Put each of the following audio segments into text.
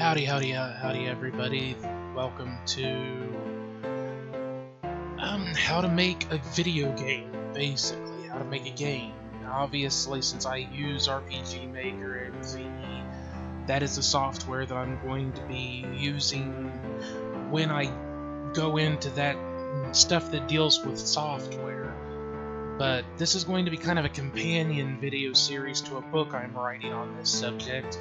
Howdy everybody. Welcome to how to make a video game, basically. How to make a game. Obviously, since I use RPG Maker and VE, that is the software that I'm going to be using when I go into that stuff that deals with software. But this is going to be kind of a companion video series to a book I'm writing on this subject.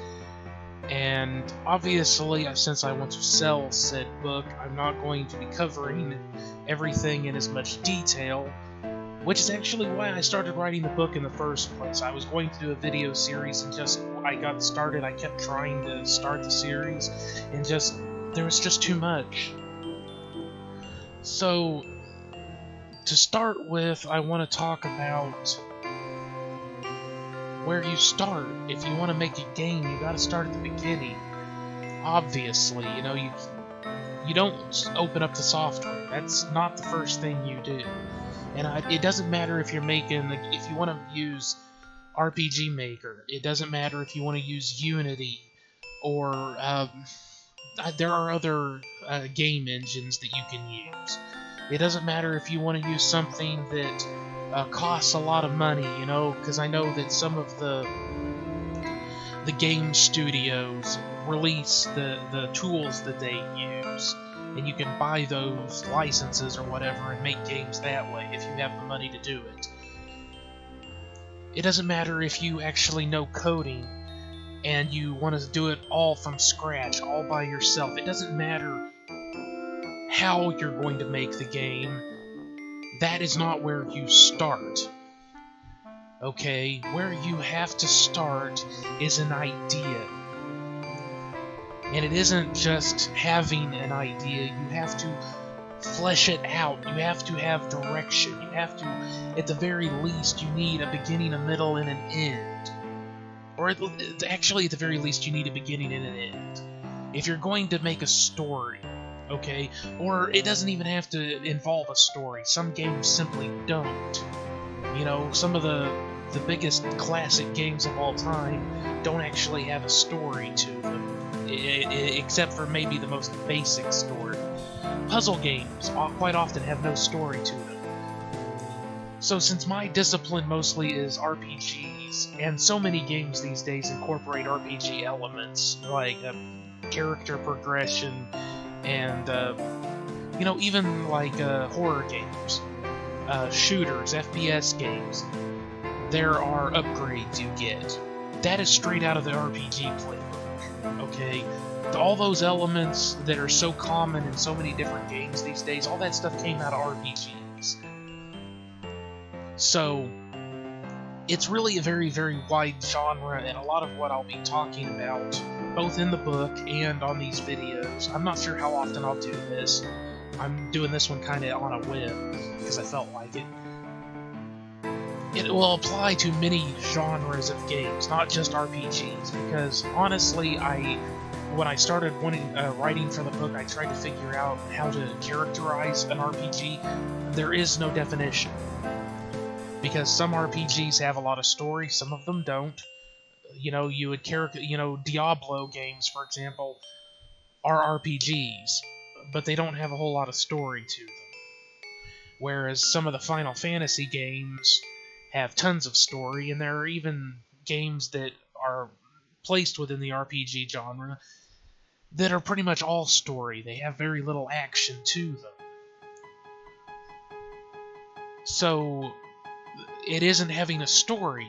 And obviously, since I want to sell said book, I'm not going to be covering everything in as much detail, which is actually why I started writing the book in the first place. I was going to do a video series, and just I got started, I kept trying to start the series, and there was just too much. So, to start with, I want to talk about where you start. If you want to make a game, you gotta start at the beginning. Obviously, you know, you don't open up the software. That's not the first thing you do. And it doesn't matter if you're making, if you want to use RPG Maker. It doesn't matter if you want to use Unity, or there are other game engines that you can use. It doesn't matter if you want to use something that costs a lot of money, you know, because I know that some of the game studios release the tools that they use, and you can buy those licenses or whatever and make games that way if you have the money to do it. It doesn't matter if you actually know coding and you want to do it all from scratch, all by yourself. It doesn't matter how you're going to make the game. That is not where you start. Okay, where you have to start is an idea. And it isn't just having an idea, you have to flesh it out. You have to have direction. You have to, at the very least, you need a beginning, a middle, and an end. Or actually, at the very least, you need a beginning and an end. If you're going to make a story, okay? Or it doesn't even have to involve a story. Some games simply don't. You know, some of the biggest classic games of all time don't actually have a story to them, except for maybe the most basic story. Puzzle games quite often have no story to them. So since my discipline mostly is RPGs, and so many games these days incorporate RPG elements, like character progression, and, you know, even like horror games, shooters, FPS games, there are upgrades you get. That is straight out of the RPG playbook, okay? All those elements that are so common in so many different games these days, all that stuff came out of RPGs. So, it's really a very, very wide genre, and a lot of what I'll be talking about, both in the book and on these videos. I'm not sure how often I'll do this. I'm doing this one kind of on a whim, because I felt like it. It will apply to many genres of games, not just RPGs, because honestly, when I started writing for the book, I tried to figure out how to characterize an RPG. There is no definition. Because some RPGs have a lot of story, some of them don't. You know, Diablo games, for example, are RPGs, but they don't have a whole lot of story to them. Whereas some of the Final Fantasy games have tons of story, and there are even games that are placed within the RPG genre that are pretty much all story. They have very little action to them. So, it isn't having a story.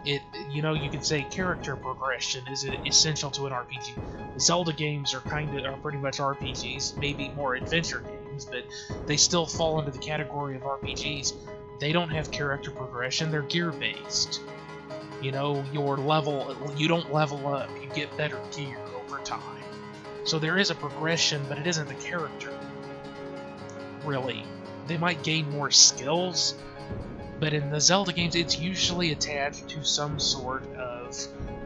You know, you could say character progression is essential to an RPG. Zelda games are pretty much RPGs, maybe more adventure games, but they still fall into the category of RPGs. They don't have character progression, they're gear-based. You know, you don't level up, you get better gear over time. So there is a progression, but it isn't the character, really. They might gain more skills, but in the Zelda games, it's usually attached to some sort of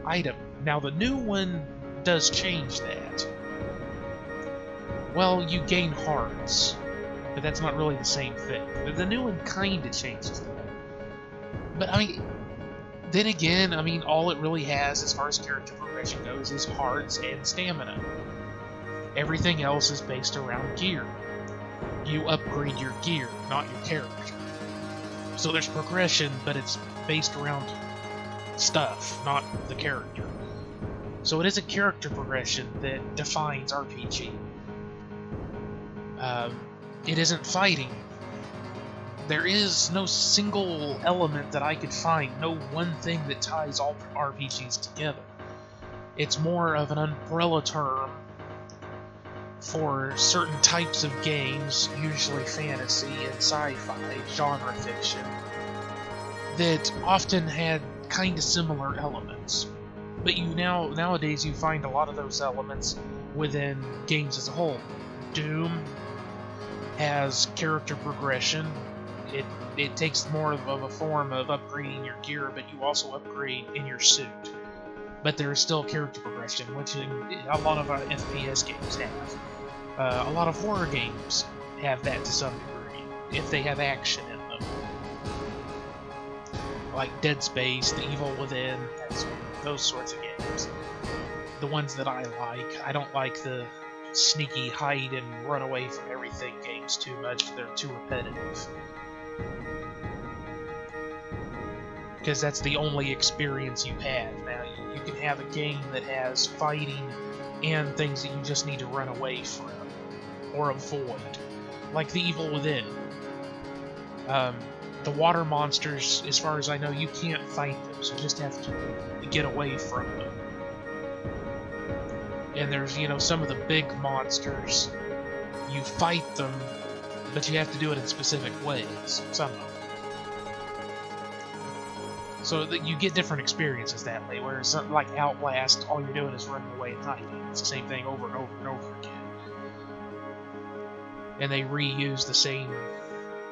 item. Now, the new one does change that. Well, you gain hearts, but that's not really the same thing. The new one kinda changes that. But, I mean, Then again, I mean, all it really has as far as character progression goes is hearts and stamina. Everything else is based around gear. You upgrade your gear, not your character. So there's progression, but it's based around stuff, not the character. So it is a character progression that defines RPG. It isn't fighting. There is no single element that I could find, no one thing that ties all RPGs together. It's more of an umbrella term for certain types of games, usually fantasy and sci-fi, genre fiction, that often had kind of similar elements. But nowadays you find a lot of those elements within games as a whole. Doom has character progression. It takes more of a form of upgrading your gear, but you also upgrade in your suit. But there is still character progression, which a lot of FPS games have. A lot of horror games have that to some degree, if they have action in them. Like Dead Space, The Evil Within, those sorts of games. The ones that I like. I don't like the sneaky hide and run away from everything games too much. They're too repetitive. Because that's the only experience you have. Now, you can have a game that has fighting and things that you just need to run away from or avoid, like The Evil Within. The water monsters, as far as I know, you can't fight them, so you just have to get away from them. And there's, some of the big monsters, you fight them, but you have to do it in specific ways, some of them. So that you get different experiences that way, whereas something like Outlast, all you're doing is running away and hiding. It's the same thing over and over and over again. And they reuse the same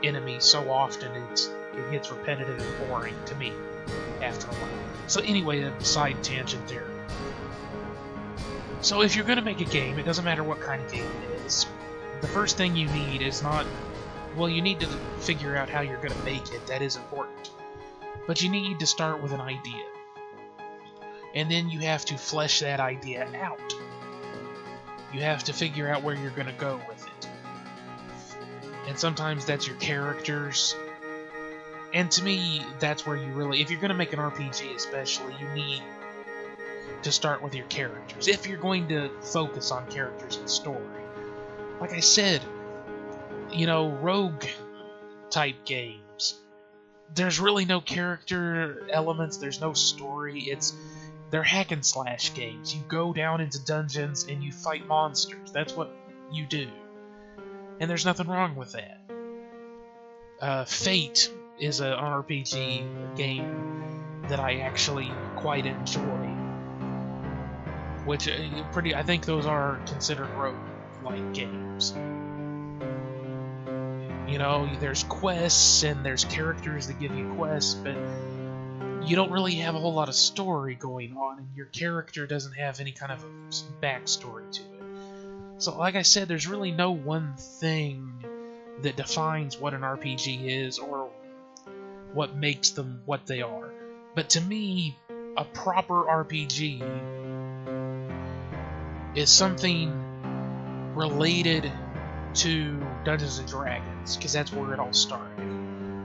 enemy so often it gets repetitive and boring to me after a while. So anyway, a side tangent there. So if you're going to make a game, it doesn't matter what kind of game it is, the first thing you need is not... Well, you need to figure out how you're going to make it. That is important. But you need to start with an idea. And then you have to flesh that idea out. You have to figure out where you're going to go with it. And sometimes that's your characters. And to me, that's where you really... If you're going to make an RPG especially, you need to start with your characters. If you're going to focus on characters and story. Like I said, rogue-type games. There's really no character elements, there's no story, they're hack and slash games. You go down into dungeons and you fight monsters. That's what you do. And there's nothing wrong with that. Fate is an RPG game that I actually quite enjoy. Which, I think those are considered rogue-like games. There's quests and there's characters that give you quests, but you don't really have a whole lot of story going on, and your character doesn't have any kind of a backstory to it. So, like I said, there's really no one thing that defines what an RPG is or what makes them what they are. But to me, a proper RPG is something related to Dungeons & Dragons, because that's where it all started.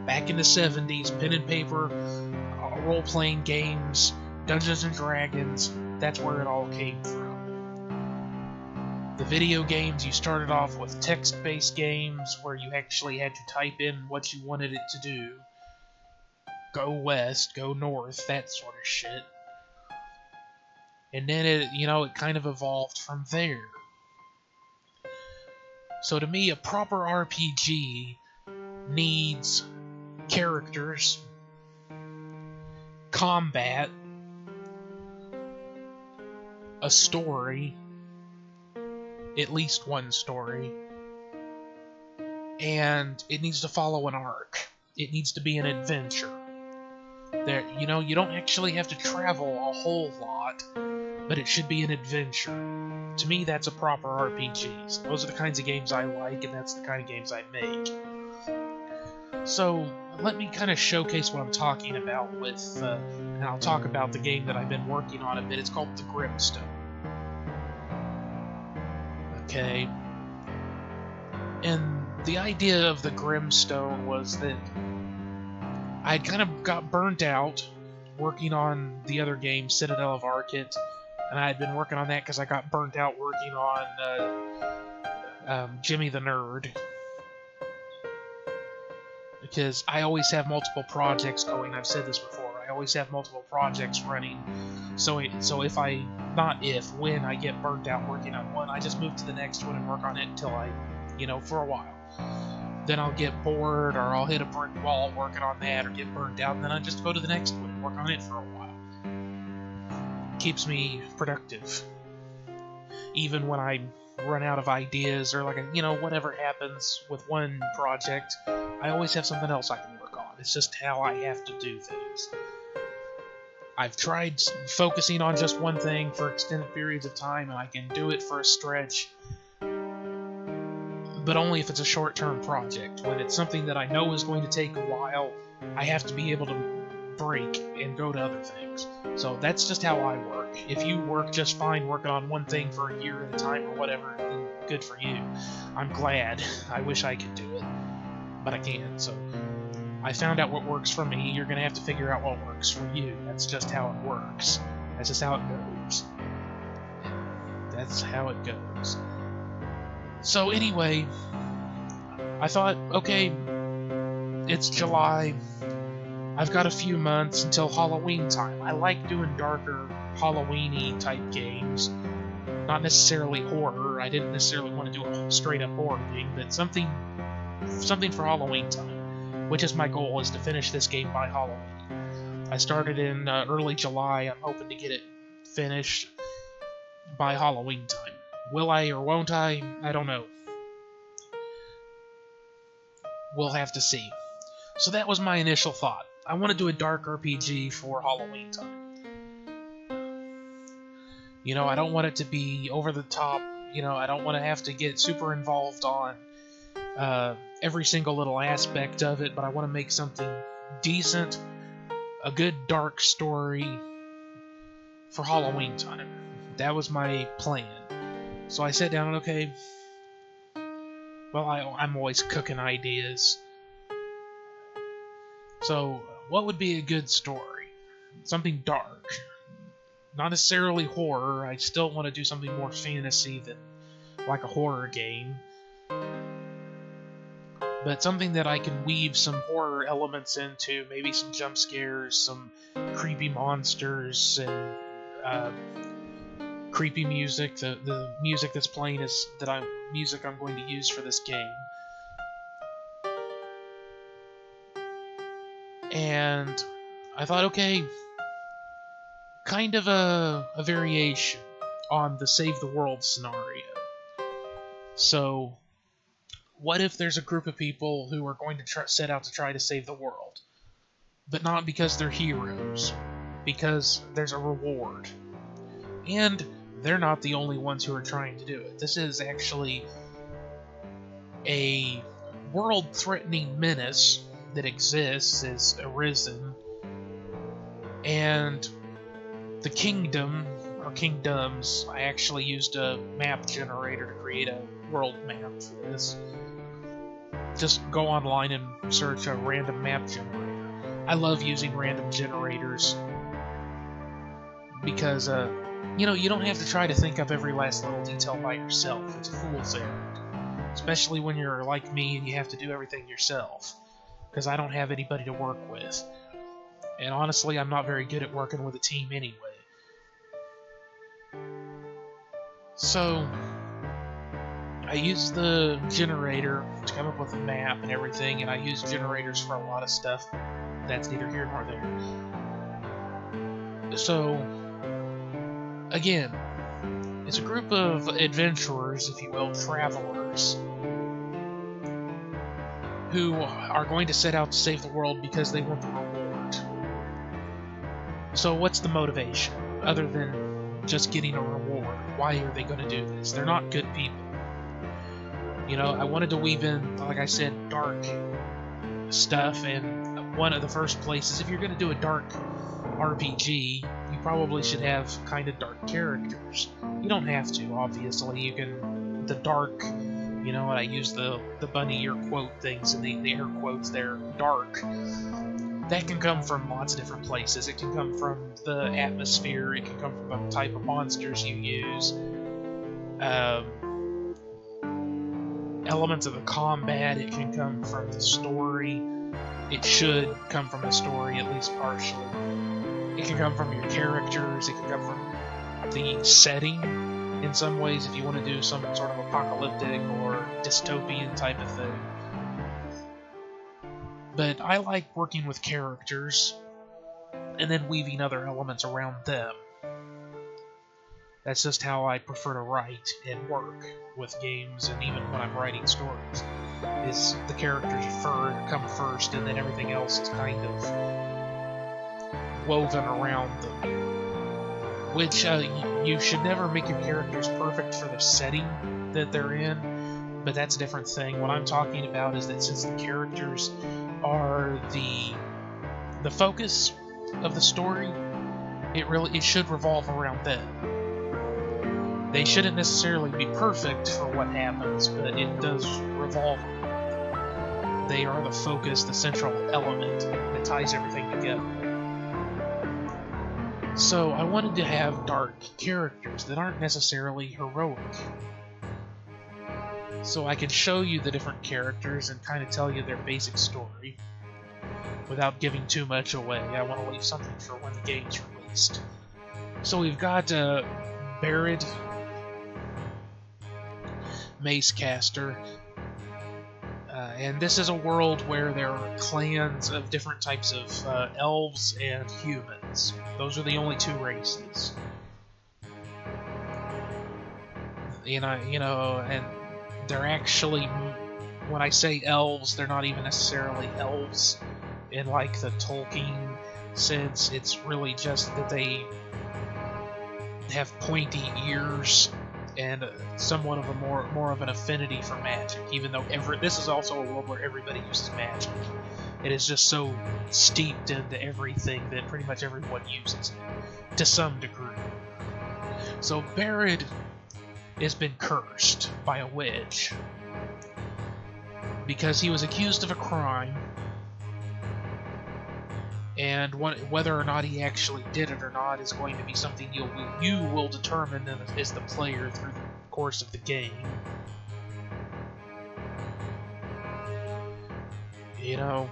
Back in the 70s, pen and paper, role-playing games, Dungeons & Dragons, that's where it all came from. The video games, you started off with text-based games, where you actually had to type in what you wanted it to do. Go west, go north, that sort of shit. And then it kind of evolved from there. So to me, a proper RPG needs characters, combat, a story, at least one story, and it needs to follow an arc. It needs to be an adventure. You don't actually have to travel a whole lot, but it should be an adventure. To me, that's a proper RPG. So those are the kinds of games I like, and that's the kind of games I make. So, let me kind of showcase what I'm talking about with, and I'll talk about the game that I've been working on a bit. It's called the Grimstone. Okay. And the idea of the Grimstone was that I kind of got burnt out working on the other game, Citadel of Archet, and I had been working on that because I got burnt out working on Jimmy the Nerd. Because I always have multiple projects going. I've said this before. I always have multiple projects running. So when I get burnt out working on one, I just move to the next one and work on it until I, for a while. Then I'll get bored, or I'll hit a brick wall working on that, or get burnt out, and then I just go to the next one and work on it for a while. Keeps me productive. Even when I run out of ideas, or whatever happens with one project, I always have something else I can work on. It's just how I have to do things. I've tried focusing on just one thing for extended periods of time, and I can do it for a stretch, but only if it's a short-term project. When it's something that I know is going to take a while, I have to be able to break and go to other things. So that's just how I work. If you work just fine working on one thing for a year at a time or whatever, then good for you. I'm glad. I wish I could do it, but I can't. So I found out what works for me. You're going to have to figure out what works for you. That's just how it works. That's just how it goes. That's how it goes. So anyway, I thought, okay, it's July. I've got a few months until Halloween time. I like doing darker, Halloween-y type games. Not necessarily horror. I didn't necessarily want to do a straight-up horror game, but something for Halloween time, which is my goal, is to finish this game by Halloween. I started in early July. I'm hoping to get it finished by Halloween time. Will I or won't I? I don't know. We'll have to see. So that was my initial thought. I want to do a dark RPG for Halloween time. I don't want it to be over the top. I don't want to have to get super involved on every single little aspect of it, but I want to make something decent, a good dark story for Halloween time. That was my plan. So I sat down and, okay, well, I'm always cooking ideas. So, what would be a good story? Something dark. Not necessarily horror. I still want to do something more fantasy than like a horror game. But something that I can weave some horror elements into, maybe some jump scares, some creepy monsters, and creepy music. The music that's playing is music I'm going to use for this game. And I thought, okay, kind of a variation on the Save the World scenario. So, what if there's a group of people who are going to set out to try to save the world? But not because they're heroes, because there's a reward. And they're not the only ones who are trying to do it. This is actually a world-threatening menace that exists, has arisen, and the kingdom, or kingdoms, I actually used a map generator to create a world map for this. Just go online and search a random map generator. I love using random generators because, you don't have to try to think up every last little detail by yourself. It's a fool's errand. Especially when you're like me and you have to do everything yourself. Because I don't have anybody to work with. And honestly, I'm not very good at working with a team anyway. So, I used the generator to come up with a map and everything, and I use generators for a lot of stuff. That's neither here nor there. So, again, it's a group of adventurers, if you will, travelers, who are going to set out to save the world because they want the reward. So what's the motivation, other than just getting a reward? Why are they going to do this? They're not good people. I wanted to weave in, like I said, dark stuff, and one of the first places, if you're going to do a dark RPG, you probably should have kind of dark characters. You don't have to, obviously. You can, the dark, you know, I use the bunny ear quote things and the air quotes there, dark. That can come from lots of different places. It can come from the atmosphere, it can come from the type of monsters you use, elements of the combat, it can come from the story. It should come from the story, at least partially. It can come from your characters, it can come from the setting in some ways if you want to do some sort of apocalyptic or dystopian type of thing. But I like working with characters and then weaving other elements around them. That's just how I prefer to write and work with games, and even when I'm writing stories. Is the characters come first, and then everything else is kind of woven around them. Which, you should never make your characters perfect for the setting that they're in, but that's a different thing. What I'm talking about is that since the characters are the focus of the story, it should revolve around them. They shouldn't necessarily be perfect for what happens, but it does revolve around them. They are the focus, the central element that ties everything together. So I wanted to have dark characters that aren't necessarily heroic. So I can show you the different characters and kind of tell you their basic story without giving too much away. I want to leave something for when the game's released. So we've got Bogged, Mace Caster, and this is a world where there are clans of different types of elves and humans. Those are the only two races. And they're actually, when I say elves, they're not even necessarily elves in like the Tolkien sense. It's really just that they have pointy ears and somewhat of a more of an affinity for magic, even though this is also a world where everybody uses magic. It is just so steeped into everything that pretty much everyone uses it, to some degree. So Bogged has been cursed by a witch because he was accused of a crime, and whether or not he actually did it or not is going to be something you will determine as the player through the course of the game. You know,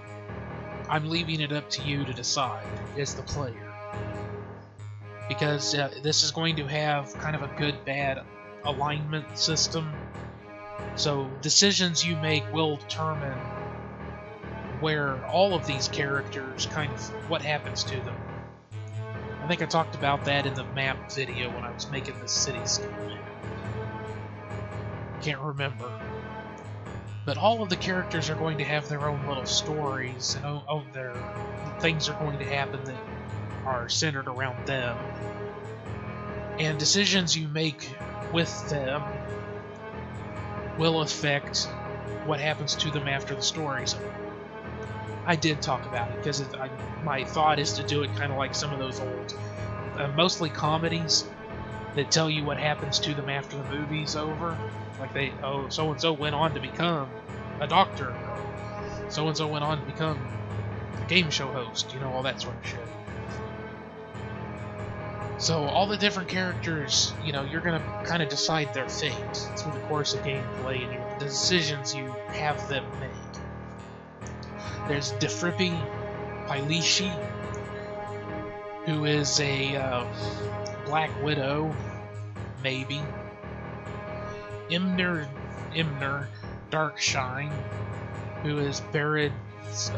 I'm leaving it up to you to decide as the player, because this is going to have kind of a good-bad alignment system. So decisions you make will determine where all of these characters, kind of what happens to them. I think I talked about that in the map video when I was making the cityscape. Can't remember. But all of the characters are going to have their own little stories, and their things are going to happen that are centered around them. And decisions you make with them will affect what happens to them after the story's over. I did talk about it because my thought is to do it kind of like some of those old, mostly comedies that tell you what happens to them after the movie's over. Like so and so went on to become a doctor, so and so went on to become a game show host, you know, all that sort of shit. So all the different characters, you know, you're gonna kind of decide their fate through the course of gameplay and the decisions you have them make. There's Defrippy Pylishi, who is a Black Widow, maybe. Imner Darkshine, who is Barrett's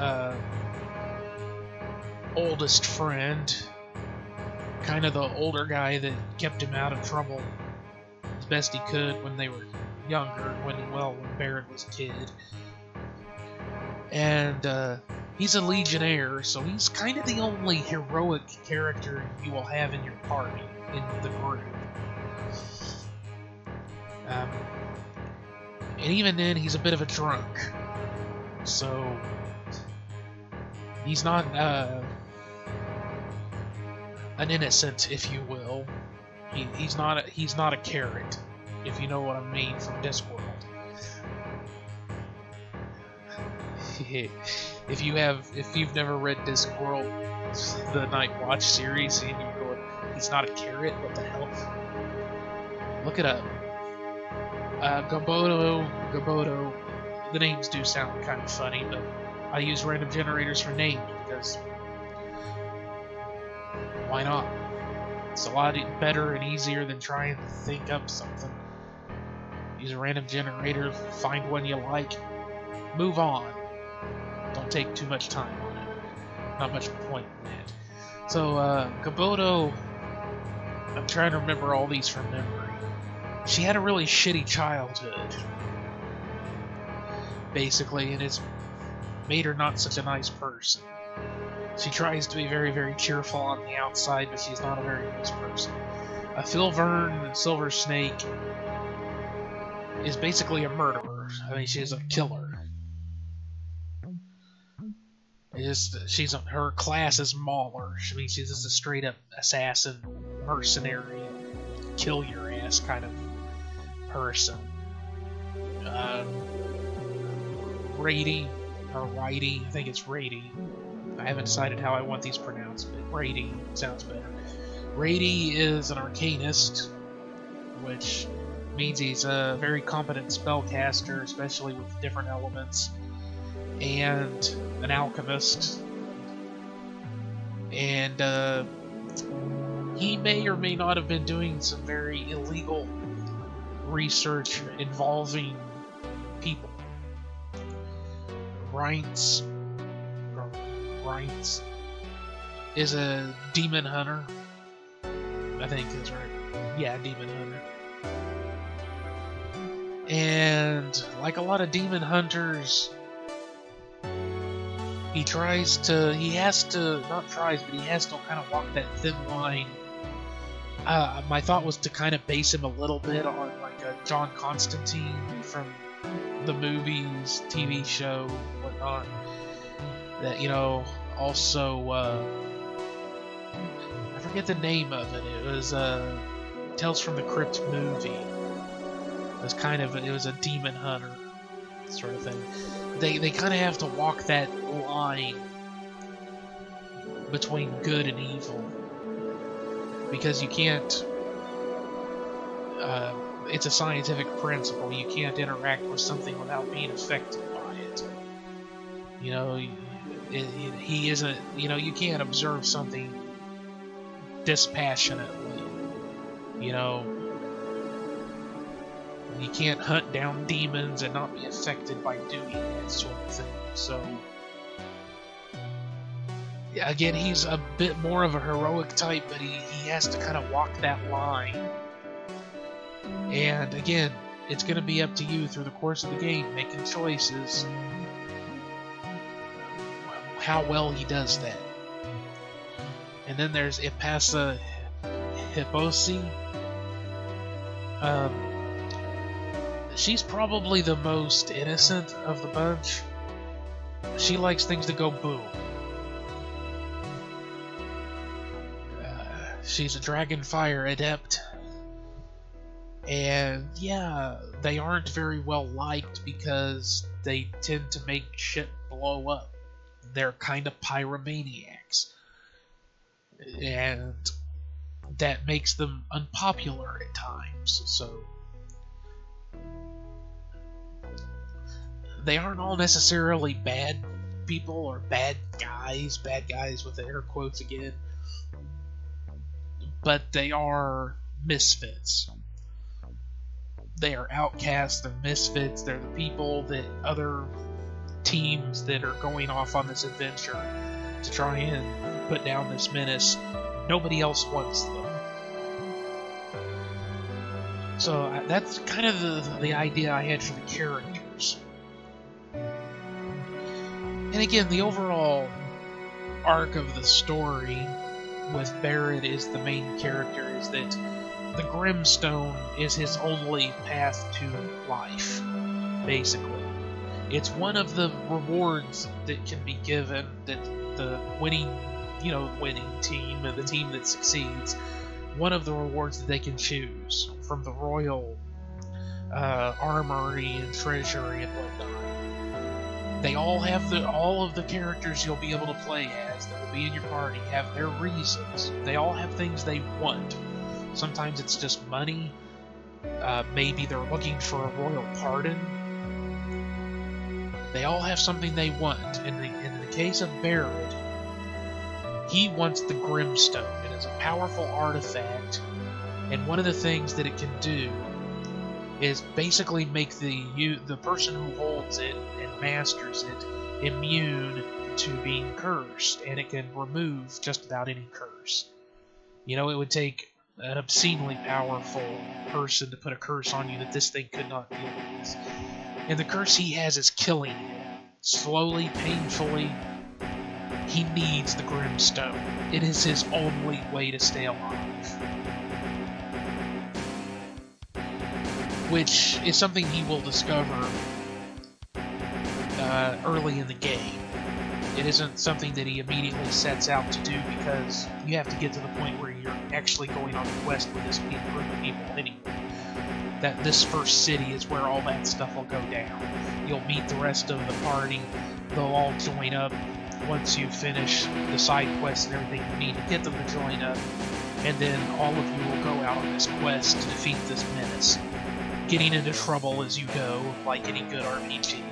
oldest friend, kind of the older guy that kept him out of trouble as best he could when they were younger, when Barrett was a kid. And he's a Legionnaire, so he's kind of the only heroic character you will have in your party, in the group. And even then, he's a bit of a drunk. So He's not an innocent, if you will. He's not a carrot, if you know what I mean, from Discworld. If you've never read Discworld, the Night Watch series, and you're going, he's not a carrot, what the hell? Look it up. Gabodo. The names do sound kind of funny, but I use random generators for names because why not? It's a lot better and easier than trying to think up something. Use a random generator, find one you like, move on. Don't take too much time on it. Not much point in that. So, Gabodo, I'm trying to remember all these from memory. She had a really shitty childhood, basically, and it's made her not such a nice person. She tries to be very, very cheerful on the outside, but she's not a very nice person. Phil Verne, Silver Snake, is basically a murderer. I mean, she's a killer. Her class is Mauler. I mean, she's just a straight up assassin, mercenary, kill your ass kind of person. Rady, or Righty, I think it's Rady. I haven't decided how I want these pronounced, but Rady sounds better. Rady is an arcanist, which means he's a very competent spellcaster, especially with different elements, and an alchemist. And he may or may not have been doing some very illegal research involving people. Reince is a demon hunter. I think that's right. Yeah, demon hunter. And like a lot of demon hunters, he has to kind of walk that thin line. My thought was to kind of base him a little bit on like a John Constantine from the movies, TV show, whatnot. That, you know, also, I forget the name of it. It was Tales from the Crypt movie. It was a demon hunter sort of thing. They kind of have to walk that line between good and evil, because you can't. It's a scientific principle. You can't interact with something without being affected by it. You know, he isn't. You know, you can't observe something dispassionately. You know, you can't hunt down demons and not be affected by doing that sort of thing. So, yeah, again, he's a bit more of a heroic type, but he has to kind of walk that line. And again, it's going to be up to you through the course of the game, making choices, how well he does that. And then there's Ipasa Hipposi. She's probably the most innocent of the bunch. She likes things to go boom. She's a dragon fire adept. And yeah, they aren't very well liked because they tend to make shit blow up. They're kind of pyromaniacs. And that makes them unpopular at times. So they aren't all necessarily bad people or bad guys with the air quotes again, but they are misfits. They are outcasts, they're misfits, they're the people that other teams that are going off on this adventure to try and put down this menace, nobody else wants them. So that's kind of the idea I had for the characters. And again, the overall arc of the story with Barrett as the main character is that the Grimstone is his only path to life, basically. It's one of the rewards that can be given that the winning, winning team, the team that succeeds, one of the rewards that they can choose from the royal armory and treasury and whatnot. They all have all of the characters you'll be able to play as that will be in your party have their reasons. They all have things they want. Sometimes it's just money. Maybe they're looking for a royal pardon. They all have something they want. In the case of Barrett, he wants the Grimstone. It is a powerful artifact, and one of the things that it can do is basically make the person who holds it and masters it immune to being cursed, and it can remove just about any curse. It would take an obscenely powerful person to put a curse on you that this thing could not deal with. And the curse he has is killing him. Slowly, painfully. He needs the Grimstone. It is his only way to stay alive. Which is something he will discover early in the game. It isn't something that he immediately sets out to do, because you have to get to the point where you're actually going on a quest with this group of people anyway. That this first city is where all that stuff will go down. You'll meet the rest of the party. They'll all join up once you finish the side quests and everything you need to get them to join up. And then all of you will go out on this quest to defeat this menace, getting into trouble as you go, like any good RPG.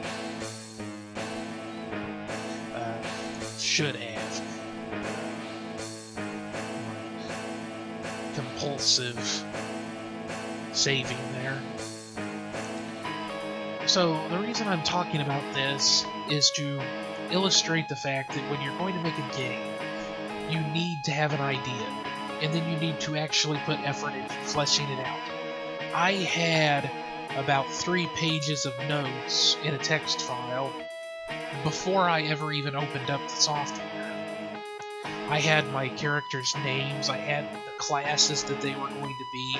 Should have. Compulsive saving there. So the reason I'm talking about this is to illustrate the fact that when you're going to make a game, you need to have an idea, and then you need to actually put effort into fleshing it out. I had about 3 pages of notes in a text file before I ever even opened up the software. I had my characters' names, I had the classes that they were going to be,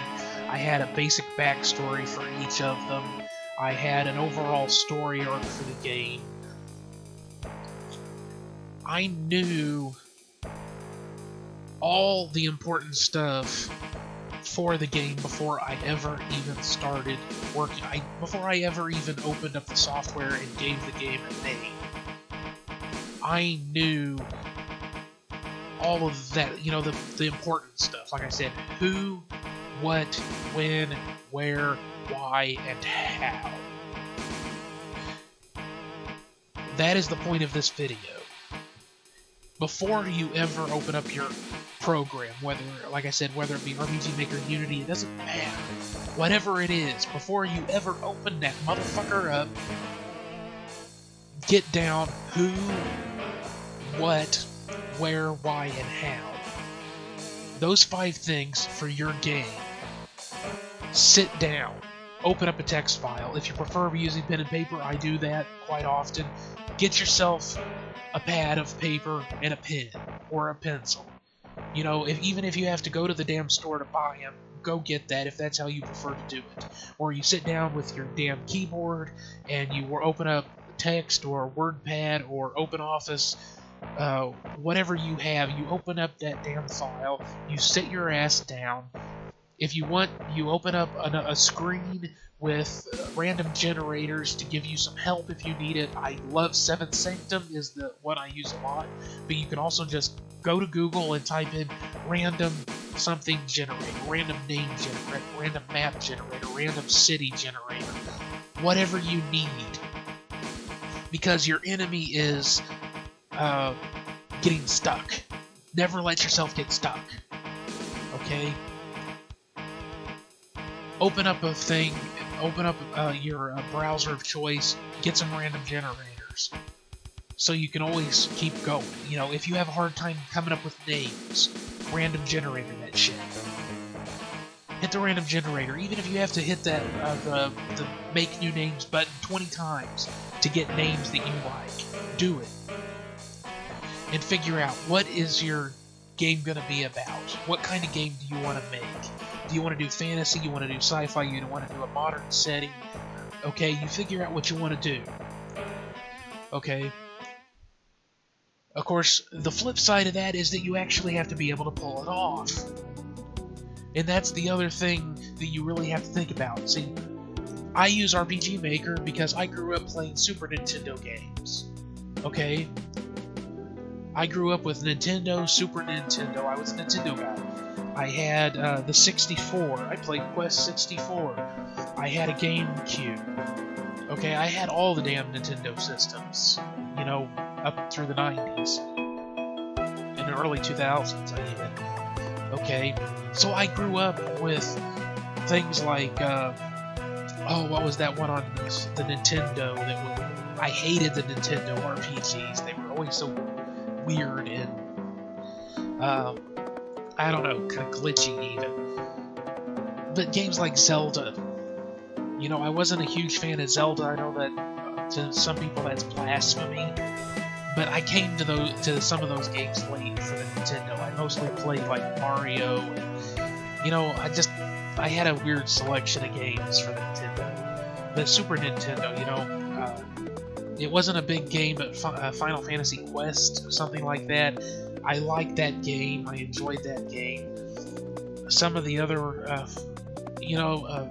I had a basic backstory for each of them, I had an overall story arc for the game. I knew all the important stuff for the game before I ever even started working. Before I ever even opened up the software and gave the game a name. I knew all of that, the important stuff. Like I said, who, what, when, where, why, and how. That is the point of this video. Before you ever open up your program, whether it be RPG Maker, Unity, it doesn't matter. Whatever it is, before you ever open that motherfucker up, get down who, what, where, why, and how. Those 5 things for your game. Sit down. Open up a text file. If you prefer using pen and paper, I do that quite often. Get yourself a pad of paper and a pen or a pencil. Even if you have to go to the damn store to buy them, go get that if that's how you prefer to do it. Or you sit down with your damn keyboard and you open up text or WordPad or OpenOffice, whatever you have, you open up that damn file, you sit your ass down. If you want, you open up a screen with random generators to give you some help if you need it. I love Seventh Sanctum is the one I use a lot, but you can also just go to Google and type in random something generator, random name generator, random map generator, random city generator, whatever you need, because your enemy is getting stuck. Never let yourself get stuck. Okay? Open up a thing, open up your browser of choice, get some random generators, so you can always keep going. If you have a hard time coming up with names, random generator that shit. Hit the random generator, even if you have to hit that the make new names button 20 times to get names that you like. Do it. And figure out, what is your game going to be about? What kind of game do you want to make? Do you want to do fantasy? You want to do sci-fi? You want to do a modern setting? Okay, you figure out what you want to do. okay? Of course, the flip side of that is that you actually have to be able to pull it off. And that's the other thing that you really have to think about. See, I use RPG Maker because I grew up playing Super Nintendo games, okay? I grew up with Nintendo, Super Nintendo. I was a Nintendo guy. I had the 64. I played Quest 64. I had a GameCube. Okay, I had all the damn Nintendo systems, you know, up through the 90s. In the early 2000s, I even. Okay, so I grew up with things like, oh, what was that one on the Nintendo that was... I hated the Nintendo RPGs. They were always so weird and, I don't know, kind of glitchy even. But games like Zelda, you know, I wasn't a huge fan of Zelda. I know that to some people that's blasphemy, but I came to some of those games late for the Nintendo. I mostly played like Mario, and, you know, I had a weird selection of games for the Nintendo. The Super Nintendo, you know, it wasn't a big game, but Final Fantasy Quest, something like that. I liked that game. I enjoyed that game. Some of the other, you know,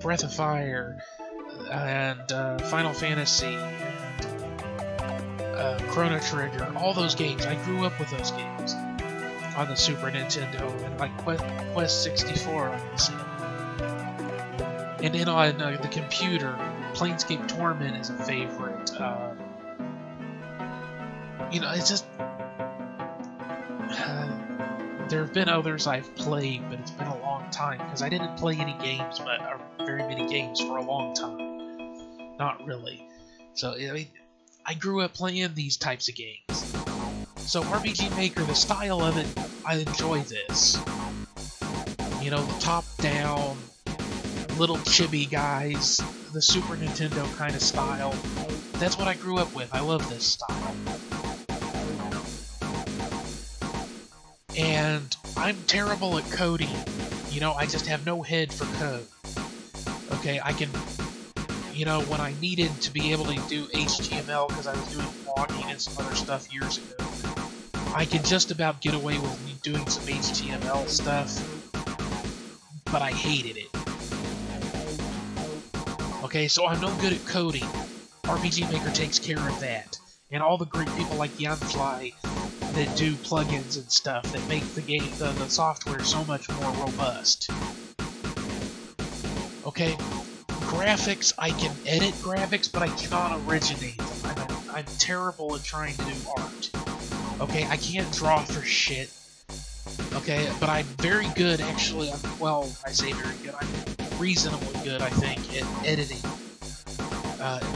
Breath of Fire and Final Fantasy, Chrono Trigger, all those games. I grew up with those games on the Super Nintendo, and like Quest 64, I can see. And then on the computer, Planescape Torment is a favorite. You know, it's just... there have been others I've played, but it's been a long time, because I didn't play any games, or very many games for a long time. Not really. So, I mean, I grew up playing these types of games. So RPG Maker, the style of it, I enjoy this. You know, the top-down, little chibi guys, the Super Nintendo kind of style. That's what I grew up with. I love this style. And I'm terrible at coding. You know, I just have no head for code. Okay, I can, you know, when I needed to be able to do HTML because I was doing blogging and some other stuff years ago, I could just about get away with me doing some HTML stuff, but I hated it. Okay, so I'm no good at coding. RPG Maker takes care of that. And all the great people like Yanfly that do plugins and stuff that make the game, the software so much more robust. Okay, graphics, I can edit graphics, but I cannot originate them. I'm terrible at trying to do art. Okay, I can't draw for shit. Okay, but I'm very good, actually. Well, I say very good. I'm reasonably good, I think, at editing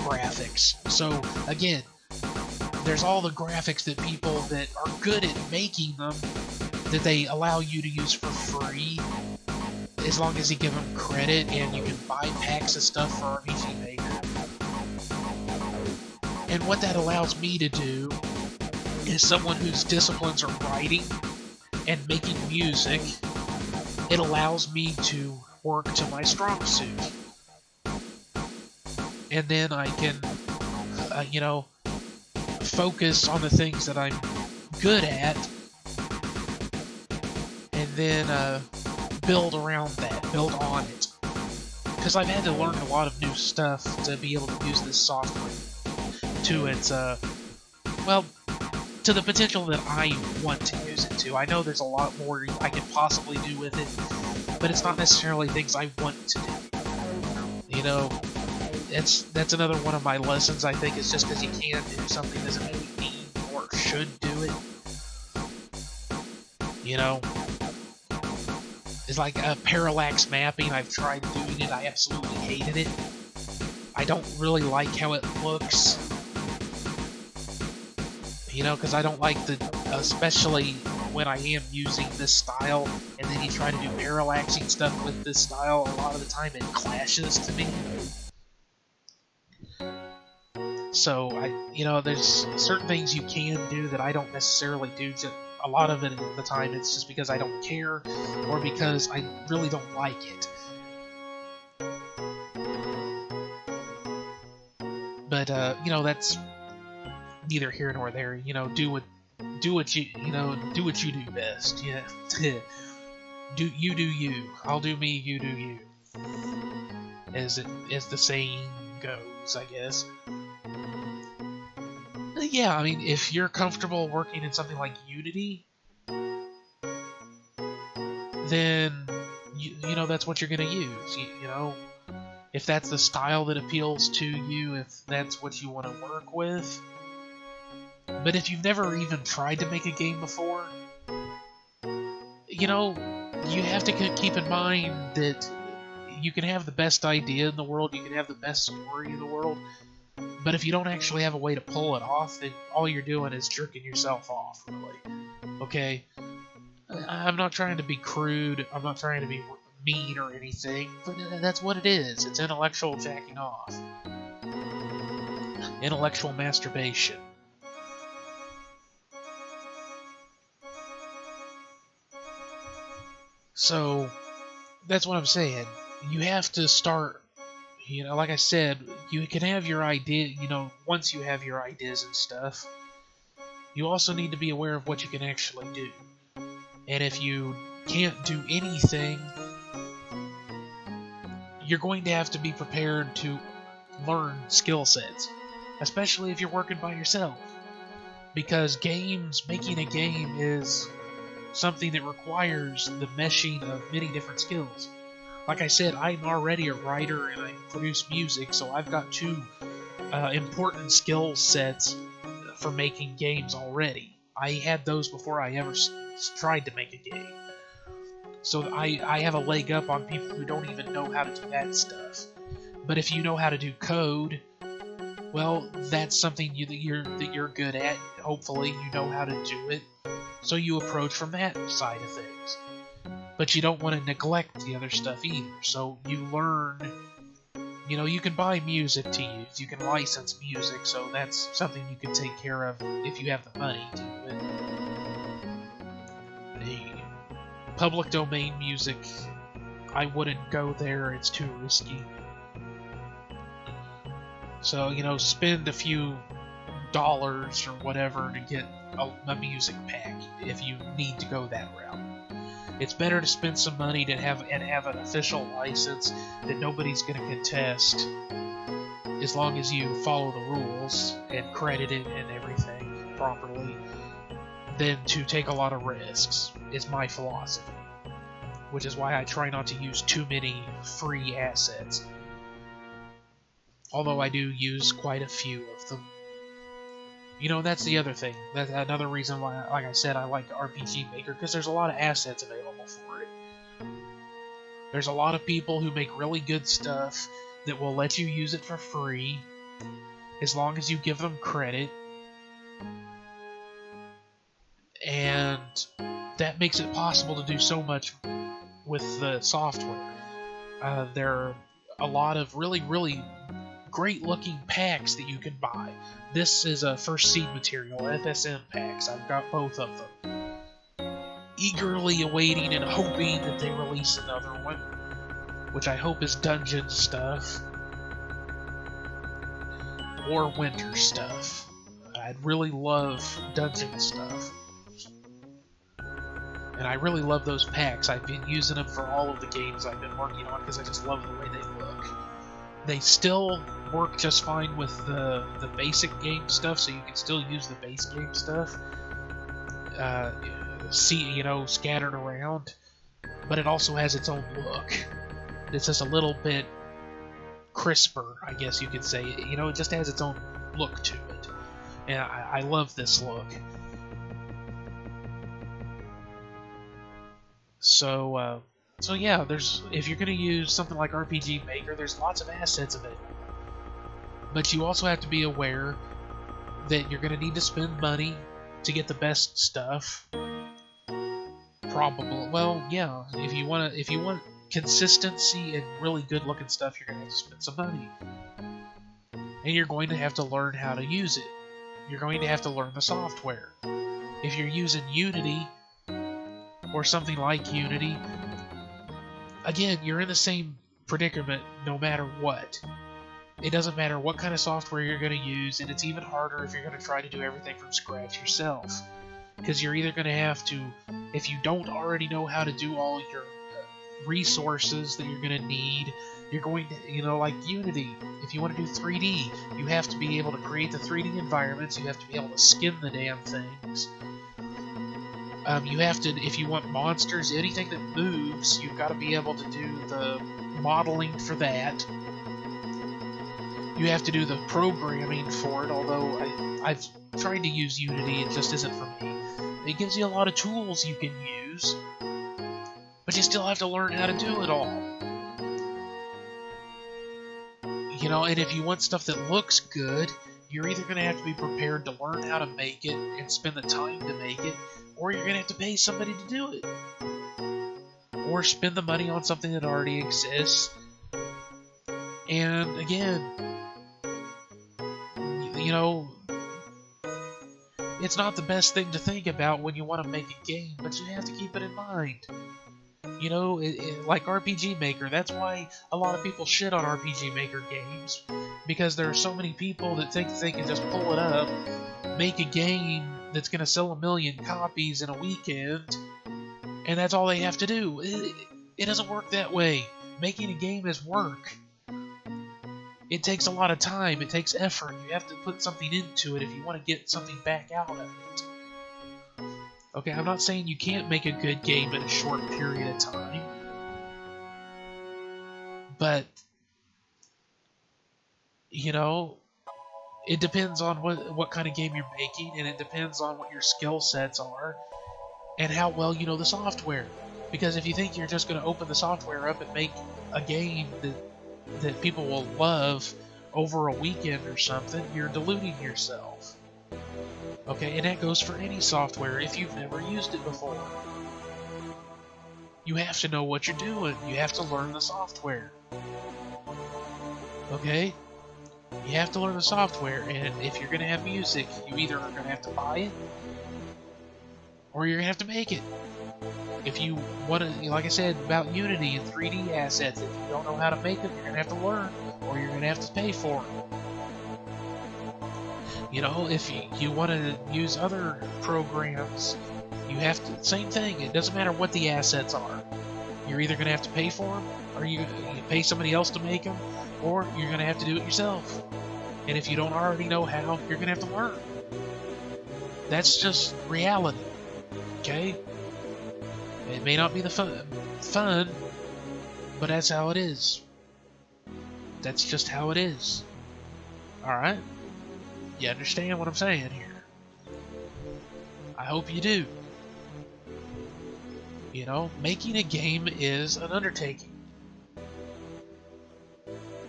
graphics. So, again, there's all the graphics that people that are good at making them that they allow you to use for free, as long as you give them credit, and you can buy packs of stuff for RPG Maker. And what that allows me to do is, someone whose disciplines are writing and making music, it allows me to work to my strong suit. And then I can, you know, focus on the things that I'm good at, and then build around that, build on it. Because I've had to learn a lot of new stuff to be able to use this software to its, well, to the potential that I want to use it to. I know there's a lot more I could possibly do with it, but it's not necessarily things I want to do. You know, that's another one of my lessons, I think, is just because you can do something doesn't mean you need or should do it. You know? It's like parallax mapping. I've tried doing it. I absolutely hated it. I don't really like how it looks. You know, because I don't like the... especially when I am using this style, and then you try to do parallaxing stuff with this style, a lot of the time it clashes to me. So, you know, there's certain things you can do that I don't necessarily do. A lot of it at the time, it's just because I don't care, or because I really don't like it. But, you know, that's neither here nor there. You know, do what you do best. Yeah, do you. I'll do me. You do you. As the saying goes, I guess. Yeah, I mean, if you're comfortable working in something like Unity, then you know that's what you're gonna use. You know, if that's the style that appeals to you, if that's what you want to work with. But if you've never even tried to make a game before, you know, you have to keep in mind that you can have the best idea in the world, you can have the best story in the world, but if you don't actually have a way to pull it off, then all you're doing is jerking yourself off, really. Okay? I'm not trying to be crude, I'm not trying to be mean or anything, but that's what it is. It's intellectual jacking off. Intellectual masturbation. So, that's what I'm saying. You have to start, you know, like I said, you can have your idea, you know, once you have your ideas and stuff, you also need to be aware of what you can actually do. And if you can't do anything, you're going to have to be prepared to learn skill sets, especially if you're working by yourself. Because making a game is something that requires the meshing of many different skills. Like I said, I'm already a writer and I produce music, so I've got two important skill sets for making games already. I had those before I ever tried to make a game. So I have a leg up on people who don't even know how to do that stuff. But if you know how to do code, well, that's something that you're good at. Hopefully, you know how to do it. So you approach from that side of things. But you don't want to neglect the other stuff either. So you learn, you know, you can buy music to use, you can license music, so that's something you can take care of if you have the money to. The public domain music, I wouldn't go there, it's too risky. So, you know, spend a few dollars or whatever to get a music pack if you need to go that route. It's better to spend some money to have an official license that nobody's going to contest, as long as you follow the rules and credit it and everything properly, than to take a lot of risks, is my philosophy. Which is why I try not to use too many free assets. Although I do use quite a few of them. You know, that's the other thing. That's another reason why, like I said, I like RPG Maker, because there's a lot of assets available for it. There's a lot of people who make really good stuff that will let you use it for free, as long as you give them credit. And that makes it possible to do so much with the software. There are a lot of really, really great looking packs that you can buy. This is a First Seed Material, FSM packs. I've got both of them. Eagerly awaiting and hoping that they release another one, which I hope is dungeon stuff or winter stuff. I'd really love dungeon stuff. And I really love those packs. I've been using them for all of the games I've been working on because I just love the way they look. They still work just fine with the basic game stuff, so you can still use the base game stuff. Scattered around. But it also has its own look. It's just a little bit crisper, I guess you could say. You know, it just has its own look to it. And I love this look. So yeah, if you're going to use something like RPG Maker, there's lots of assets available. But you also have to be aware that you're going to need to spend money to get the best stuff. Probably, well, yeah. If you want consistency and really good looking stuff, you're going to have to spend some money. And you're going to have to learn how to use it. You're going to have to learn the software. If you're using Unity or something like Unity, again, you're in the same predicament no matter what. It doesn't matter what kind of software you're going to use, and it's even harder if you're going to try to do everything from scratch yourself. Because you're either going to have to, if you don't already know how to do all your resources that you're going to need, you're going to, like Unity, if you want to do 3D, you have to be able to create the 3D environments, you have to be able to skin the damn things. You have to, if you want monsters, anything that moves, you've got to be able to do the modeling for that. You have to do the programming for it, although I've tried to use Unity, it just isn't for me. It gives you a lot of tools you can use, but you still have to learn how to do it all. And if you want stuff that looks good, you're either going to have to be prepared to learn how to make it and spend the time to make it, or you're going to have to pay somebody to do it. Or spend the money on something that already exists. And again, it's not the best thing to think about when you want to make a game, but you have to keep it in mind. Like RPG Maker, that's why a lot of people shit on RPG Maker games, because there are so many people that think they can just pull it up, make a game that's going to sell 1 million copies in a weekend, and that's all they have to do. It doesn't work that way. Making a game is work. It takes a lot of time, it takes effort, you have to put something into it if you want to get something back out of it. Okay, I'm not saying you can't make a good game in a short period of time, but, it depends on what kind of game you're making, and it depends on what your skill sets are, and how well you know the software. Because if you think you're just going to open the software up and make a game that people will love over a weekend or something, you're deluding yourself. Okay, and that goes for any software if you've never used it before. You have to know what you're doing. You have to learn the software. Okay? You have to learn the software, and if you're going to have music, you either are going to have to buy it, or you're going to have to make it. If you want to, like I said, about Unity and 3D assets, if you don't know how to make them, you're going to have to learn, or you're going to have to pay for them. If you want to use other programs, you have to, same thing, it doesn't matter what the assets are. You're either going to have to pay for them, or you pay somebody else to make them, or you're going to have to do it yourself. And if you don't already know how, you're going to have to learn. That's just reality, okay? It may not be the fun, but that's how it is. That's just how it is. Alright? You understand what I'm saying here? I hope you do. Making a game is an undertaking.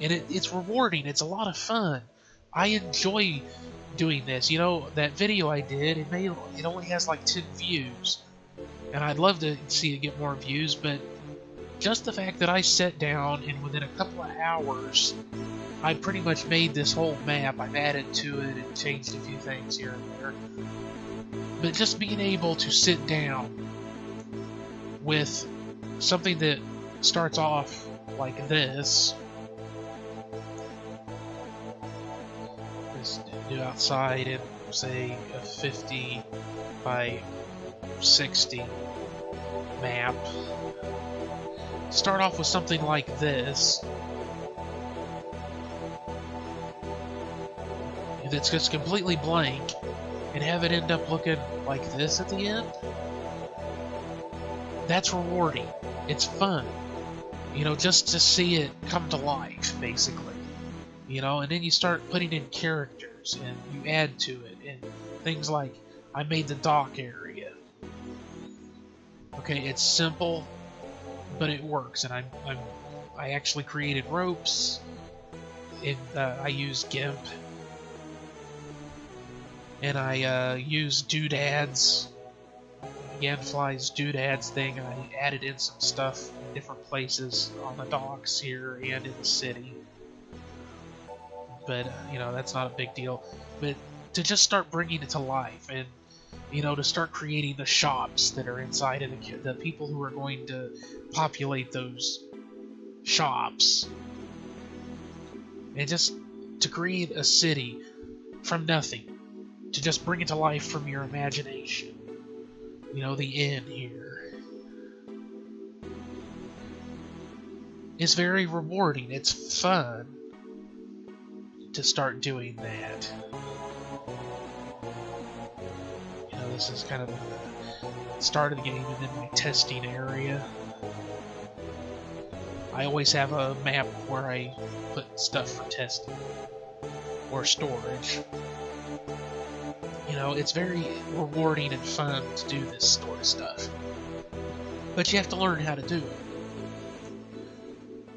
And it's rewarding, it's a lot of fun. I enjoy doing this. That video I did, it only has like 10 views. And I'd love to see it get more views, but just the fact that I sat down and within a couple of hours, I pretty much made this whole map. I've added to it and changed a few things here and there. But just being able to sit down with something that starts off like this. Just do outside in, say, a 50 by 60 map. Start off with something like this. That's just completely blank, and have it end up looking like this at the end. That's rewarding. It's fun. Just to see it come to life, basically. And then you start putting in characters, and you add to it, and things like, I made the dock area. Okay, it's simple, but it works, and I actually created ropes. I use GIMP, and I use doodads. Ganfly's doodads thing. I added in some stuff in different places on the docks here and in the city. But that's not a big deal. But to just start bringing it to life, and to start creating the shops that are inside of the people who are going to populate those shops. And just to create a city from nothing, to just bring it to life from your imagination. You know, the inn here is very rewarding. It's fun to start doing that. You know, this is kind of the start of the game and then my testing area. I always have a map where I put stuff for testing or storage. You know, it's very rewarding and fun to do this sort of stuff. But you have to learn how to do it.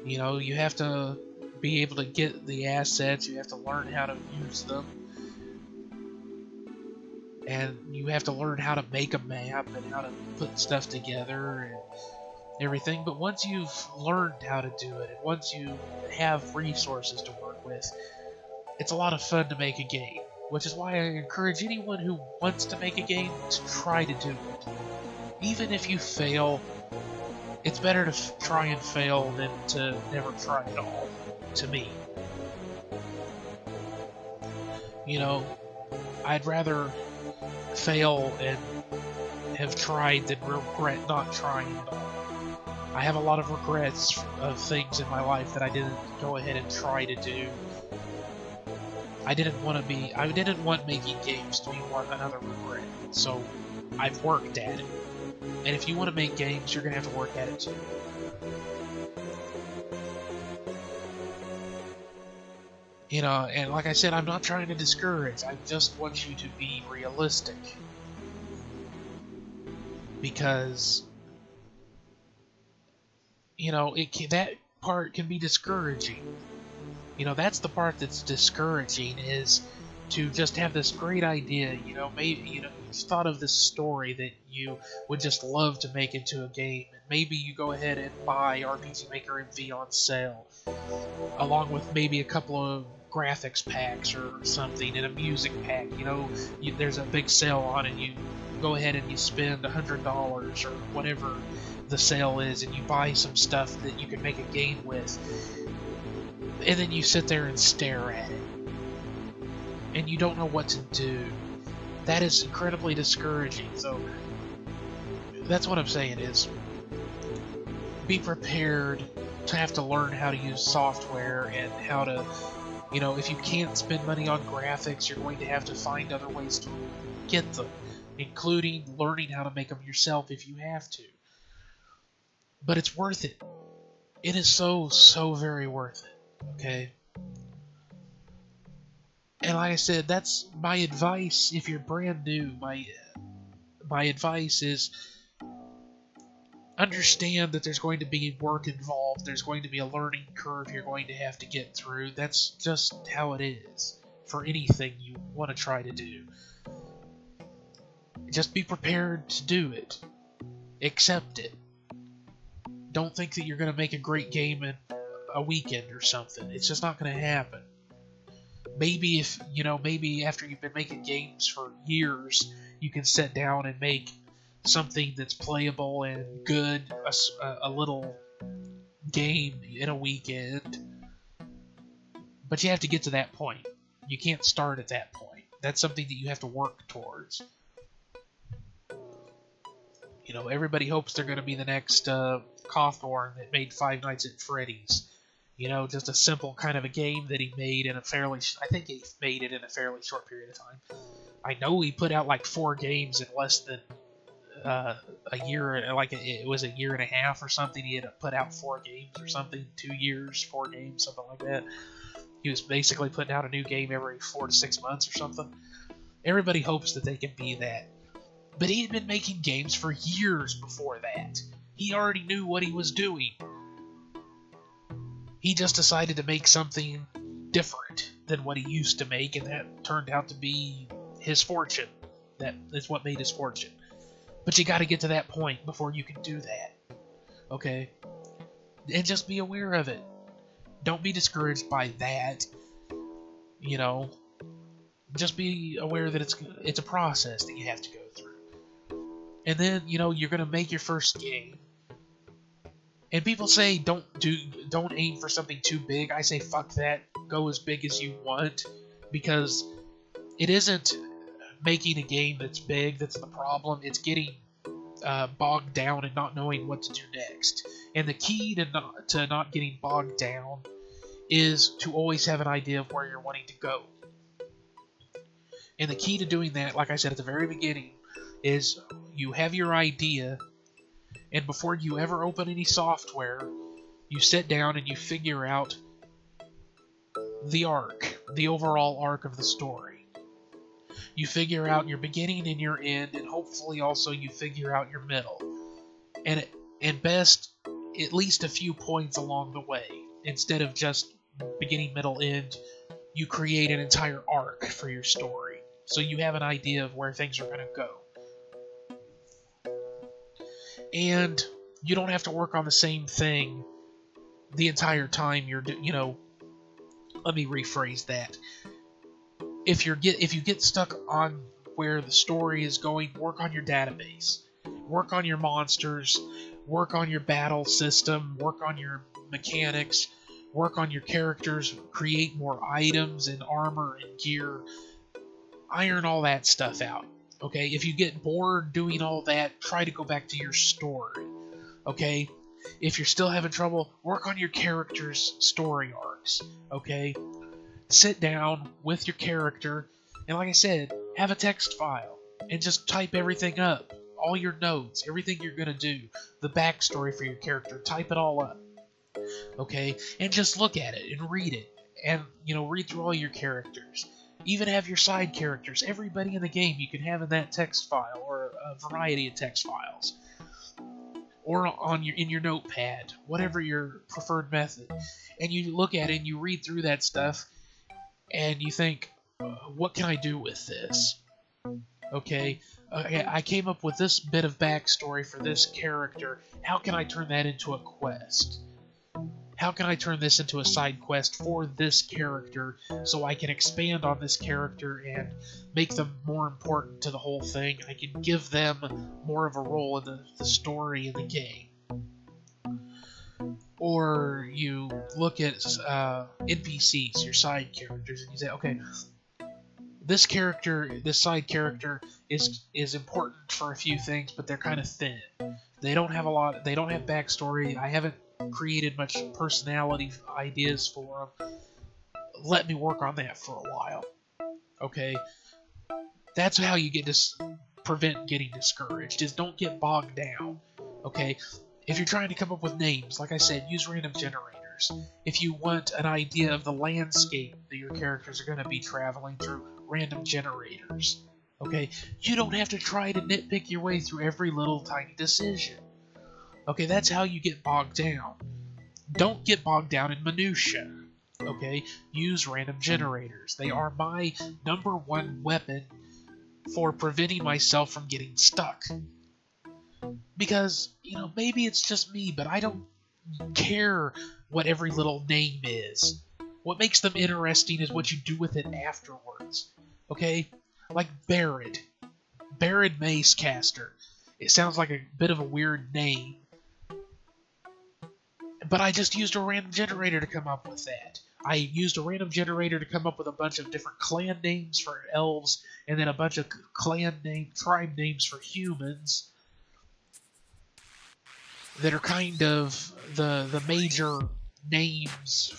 You know, you have to be able to get the assets, you have to learn how to use them. And you have to learn how to make a map and how to put stuff together and everything. But once you've learned how to do it, and once you have resources to work with, it's a lot of fun to make a game. Which is why I encourage anyone who wants to make a game to try to do it. Even if you fail, it's better to try and fail than to never try at all, to me. You know, I'd rather fail and have tried than regret not trying at all. I have a lot of regrets of things in my life that I didn't go ahead and try to do. I didn't want making games to be another regret, so I've worked at it. And if you want to make games, you're going to have to work at it too. You know, and like I said, I'm not trying to discourage, I just want you to be realistic. Because, you know, that part can be discouraging. You know, that's the part that's discouraging, is to just have this great idea, you know, maybe, you know, you thought of this story that you would just love to make into a game, and maybe you go ahead and buy RPG Maker MV on sale, along with maybe a couple of graphics packs or something, and a music pack, you know, there's a big sale on it, you go ahead and you spend $100 or whatever the sale is, and you buy some stuff that you can make a game with. And then you sit there and stare at it. And you don't know what to do. That is incredibly discouraging. So, that's what I'm saying is, be prepared to have to learn how to use software and how to, you know, if you can't spend money on graphics, you're going to have to find other ways to get them, including learning how to make them yourself if you have to. But it's worth it. It is so, so very worth it. Okay? And like I said, that's my advice if you're brand new. My advice is understand that there's going to be work involved. There's going to be a learning curve you're going to have to get through. That's just how it is for anything you want to try to do. Just be prepared to do it. Accept it. Don't think that you're going to make a great game in a weekend or something. It's just not going to happen. Maybe if, you know, maybe after you've been making games for years, you can sit down and make something that's playable and good, a little game in a weekend. But you have to get to that point. You can't start at that point. That's something that you have to work towards. You know, everybody hopes they're going to be the next Cawthorn that made Five Nights at Freddy's. You know, just a simple kind of a game that he made in a fairly... I think he made it in a fairly short period of time. I know he put out like 4 games in less than a year, like it was a year and a half or something. He had put out 4 games or something, 2 years, 4 games, something like that. He was basically putting out a new game every 4 to 6 months or something. Everybody hopes that they can be that. But he had been making games for years before that. He already knew what he was doing. He just decided to make something different than what he used to make, and that turned out to be his fortune. That is what made his fortune. But you gotta get to that point before you can do that. Okay? And just be aware of it. Don't be discouraged by that. You know, just be aware that it's a process that you have to go through. And then, you know, you're gonna make your first game. And people say don't aim for something too big. I say fuck that. go as big as you want, because it isn't making a game that's big that's the problem. It's getting bogged down and not knowing what to do next. And the key to not getting bogged down is to always have an idea of where you're wanting to go. And the key to doing that, like I said at the very beginning, is you have your idea, and before you ever open any software, you sit down and you figure out the arc, the overall arc of the story. You figure out your beginning and your end, and hopefully also you figure out your middle. And best, at least a few points along the way. Instead of just beginning, middle, end, you create an entire arc for your story, so you have an idea of where things are going to go. And you don't have to work on the same thing the entire time you're let me rephrase that. If you get stuck on where the story is going, work on your database. Work on your monsters, work on your battle system, work on your mechanics, work on your characters, create more items and armor and gear. Iron all that stuff out. Okay, if you get bored doing all that, try to go back to your story. Okay, if you're still having trouble, work on your character's story arcs. Okay, sit down with your character, and like I said, have a text file and just type everything up. All your notes, everything you're gonna do, the backstory for your character, type it all up. Okay, and just look at it and read it, and read through all your characters. Even have your side characters. Everybody in the game you can have in that text file, or a variety of text files, or in your notepad, whatever your preferred method. And you look at it and you read through that stuff, and you think, what can I do with this? Okay, I came up with this bit of backstory for this character. How can I turn that into a quest? How can I turn this into a side quest for this character so I can expand on this character and make them more important to the whole thing? I can give them more of a role in the story in the game. Or you look at NPCs, your side characters, and you say, okay, this side character is important for a few things, but they're kind of thin. They don't have backstory. I haven't created much personality ideas for them. Let me work on that for a while. Okay, that's how you prevent getting discouraged, is don't get bogged down. Okay, if you're trying to come up with names, like I said, use random generators. If you want an idea of the landscape that your characters are going to be traveling through, random generators. Okay, you don't have to try to nitpick your way through every little tiny decision. Okay, that's how you get bogged down. Don't get bogged down in minutia. Okay, use random generators. They are my #1 weapon for preventing myself from getting stuck. Because, maybe it's just me, but I don't care what every little name is. What makes them interesting is what you do with it afterwards. Okay? Like Barad. Barad Macecaster. It sounds like a bit of a weird name, but I just used a random generator to come up with that. I used a random generator to come up with a bunch of different clan names for elves, and then a bunch of tribe names for humans that are kind of the major names,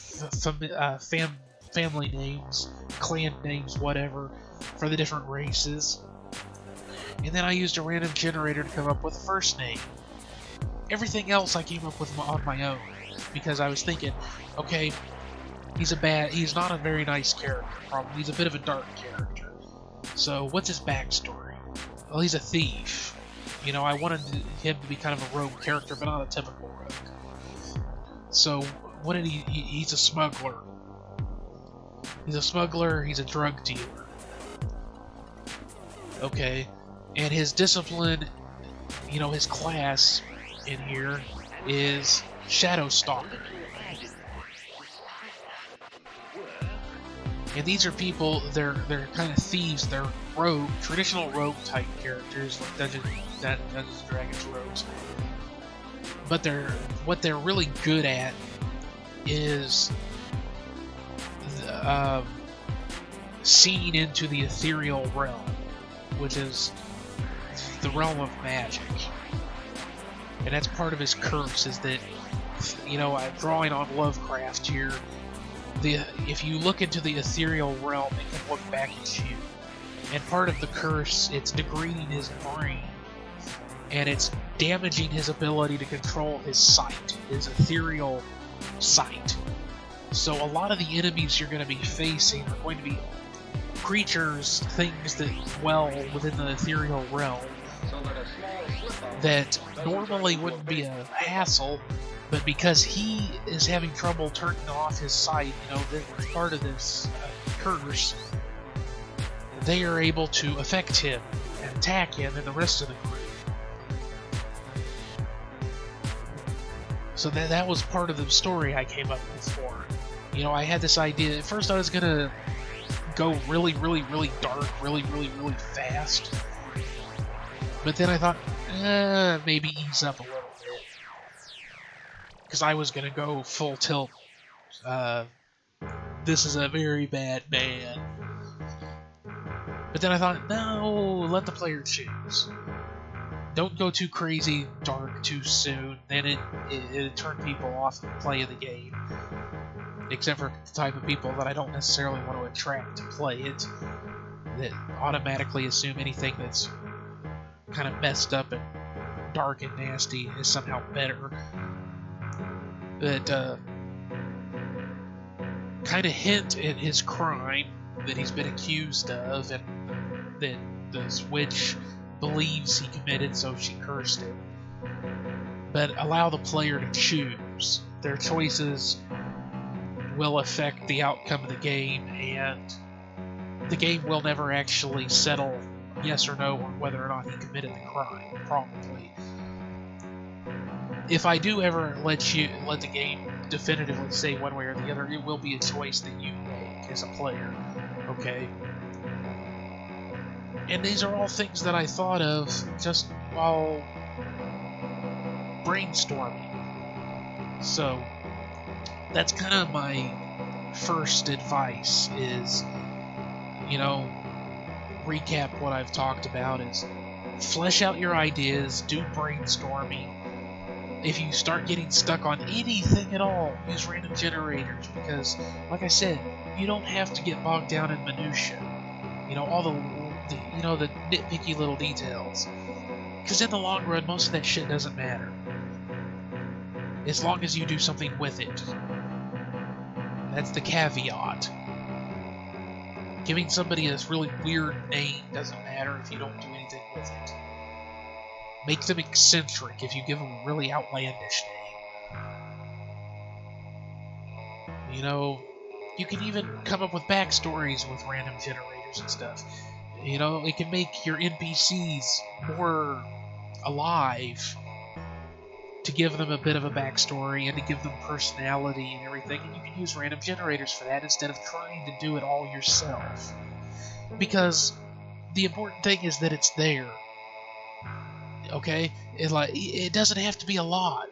family names, clan names, whatever, for the different races. And then I used a random generator to come up with the first name. Everything else I came up with on my own, because I was thinking, okay, he's not a very nice character, probably. He's a bit of a dark character. So what's his backstory? Well, he's a thief. I wanted him to be kind of a rogue character, but not a typical rogue. So what did he's a smuggler. He's a smuggler, he's a drug dealer. Okay, and his discipline, his class in here is Shadow Stalker. And these are people, they're kind of thieves, they're rogue, traditional rogue type characters, like Dungeons & Dragons rogues. But what they're really good at is seen into the ethereal realm, which is the realm of magic. And that's part of his curse, is that, you know, I'm drawing on Lovecraft here. If you look into the ethereal realm, it can look back at you. And part of the curse, it's degrading his brain, and it's damaging his ability to control his sight, his ethereal sight. So a lot of the enemies you're going to be facing are going to be creatures, things that dwell within the ethereal realm that normally wouldn't be a hassle, but because he is having trouble turning off his sight, you know, that's part of this curse, they are able to affect him and attack him and the rest of the group. So that was part of the story I came up with for him. You know, I had this idea. At first I was gonna go really, really, really dark, really, really, really fast. But then I thought, maybe ease up a little bit. Because I was gonna go full tilt. This is a very bad man. But then I thought, no, let the player choose. Don't go too crazy dark too soon, then it'd turn people off from playing the game. Except for the type of people that I don't necessarily want to attract to play it, that automatically assume anything that's kind of messed up and dark and nasty is somehow better. But kind of hint at his crime that he's been accused of, and that the witch believes he committed, so she cursed him. But allow the player to choose. Their choices will affect the outcome of the game, and the game will never actually settle yes or no on whether or not he committed the crime, probably. If I do ever let the game definitively say one way or the other, it will be a choice that you make as a player, okay? And these are all things that I thought of just while brainstorming. So that's kind of my first advice is, you know, recap what I've talked about is flesh out your ideas, do brainstorming. If you start getting stuck on anything at all, use random generators, because, like I said, you don't have to get bogged down in minutia. You know, all the nitpicky little details. Because in the long run, most of that shit doesn't matter. As long as you do something with it. That's the caveat. Giving somebody a really weird name doesn't matter if you don't do anything with it. Make them eccentric if you give them a really outlandish name. You know, you can even come up with backstories with random generators and stuff. You know, it can make your NPCs more alive to give them a bit of a backstory and to give them personality and everything, and you can use random generators for that instead of trying to do it all yourself. Because the important thing is that it's there. Okay? It doesn't have to be a lot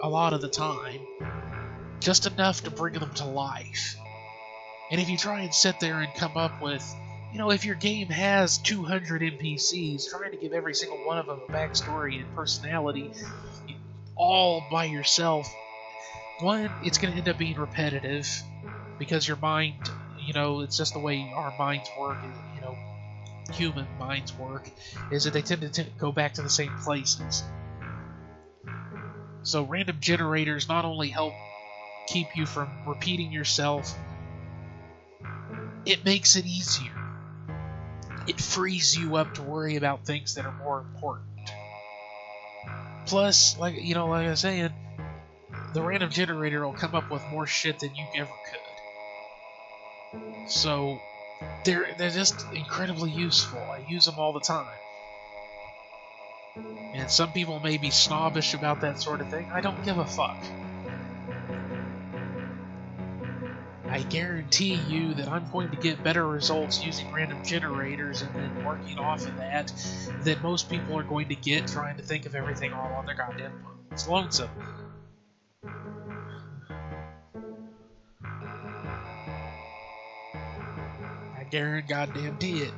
of the time. Just enough to bring them to life. And if you try and sit there and come up with, you know, if your game has 200 NPCs, trying to give every single one of them a backstory and personality all by yourself, one, it's going to end up being repetitive, because your mind, you know, it's just the way our minds work, you know, human minds work, is that they tend to go back to the same places. So random generators not only help keep you from repeating yourself, it makes it easier. It frees you up to worry about things that are more important. Plus, like I was saying, the random generator will come up with more shit than you ever could. So they're just incredibly useful. I use them all the time. And some people may be snobbish about that sort of thing. I don't give a fuck. I guarantee you that I'm going to get better results using random generators and then working off of that than most people are going to get trying to think of everything all on their goddamn phone. It's lonesome. Darren goddamn did.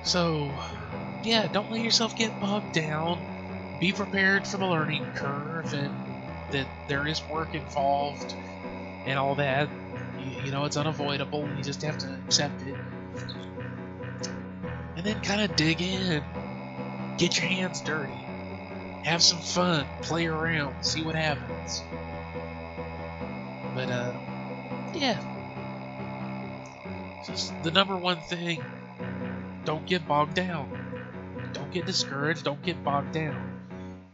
So, yeah, don't let yourself get bogged down. Be prepared for the learning curve and that there is work involved and all that. You know, it's unavoidable. You just have to accept it. And then kind of dig in. Get your hands dirty. Have some fun. Play around. See what happens. But, yeah. Just the number one thing. Don't get bogged down. Don't get discouraged. Don't get bogged down.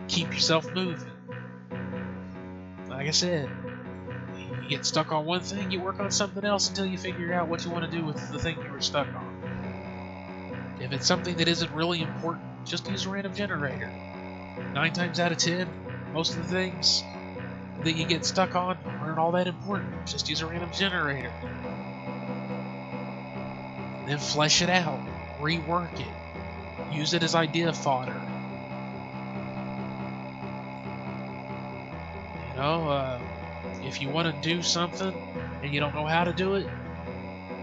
Keep yourself moving. Like I said, you get stuck on one thing, you work on something else until you figure out what you want to do with the thing you were stuck on. If it's something that isn't really important, just use a random generator. 9 times out of 10, most of the things that you get stuck on aren't all that important. Just use a random generator. Then flesh it out. Rework it. Use it as idea fodder. You know, if you want to do something and you don't know how to do it,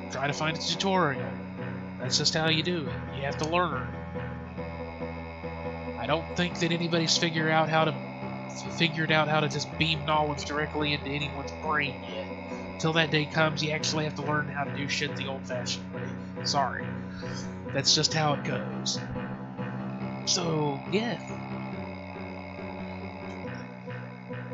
try to find a tutorial. That's just how you do it. You have to learn. I don't think that anybody's figured out how to just beam knowledge directly into anyone's brain yet. Until that day comes, you actually have to learn how to do shit the old-fashioned way. Sorry. That's just how it goes. So, yeah.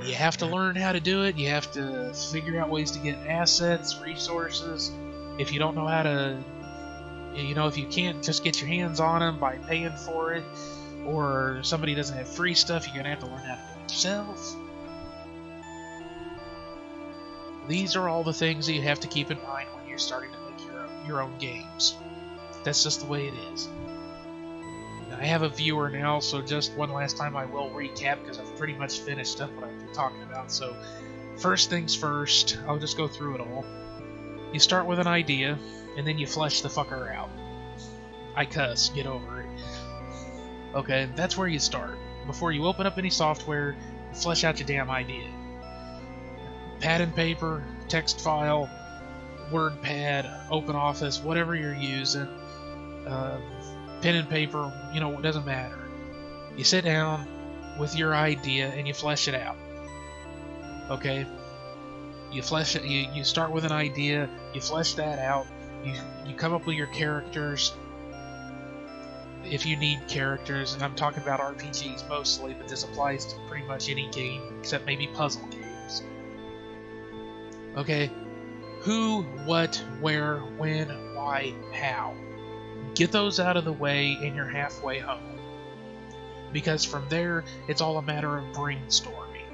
You have to learn how to do it. You have to figure out ways to get assets, resources. If you don't know how to, you know, if you can't just get your hands on them by paying for it, or somebody doesn't have free stuff, you're going to have to learn how to do it yourself. These are all the things that you have to keep in mind when you're starting to make your own games. That's just the way it is. I have a viewer now, so just one last time I will recap because I've pretty much finished up what I've been talking about. So, first things first, I'll just go through it all. You start with an idea, and then you flesh the fucker out. I cuss, get over it. Okay, that's where you start. Before you open up any software, you flesh out your damn idea. Pad and paper, text file, WordPad, OpenOffice, whatever you're using, pen and paper, you know, it doesn't matter. You sit down with your idea and you flesh it out. Okay? You flesh it, you start with an idea, you flesh that out, you come up with your characters. If you need characters, and I'm talking about RPGs mostly, but this applies to pretty much any game except maybe puzzle games. Okay? Who, what, where, when, why, how. Get those out of the way and you're halfway home. Because from there, it's all a matter of brainstorming.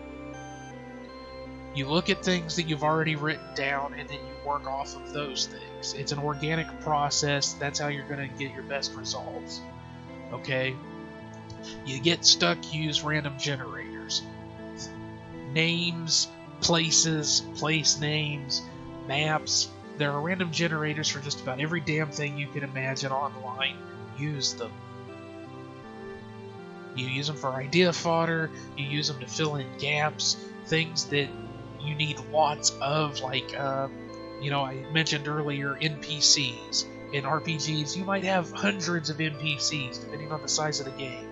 You look at things that you've already written down and then you work off of those things. It's an organic process. That's how you're going to get your best results. Okay? You get stuck, use random generators. Names, places, place names, maps. There are random generators for just about every damn thing you can imagine online. Use them. You use them for idea fodder. You use them to fill in gaps. Things that you need lots of, like, you know, I mentioned earlier NPCs. In RPGs, you might have hundreds of NPCs, depending on the size of the game.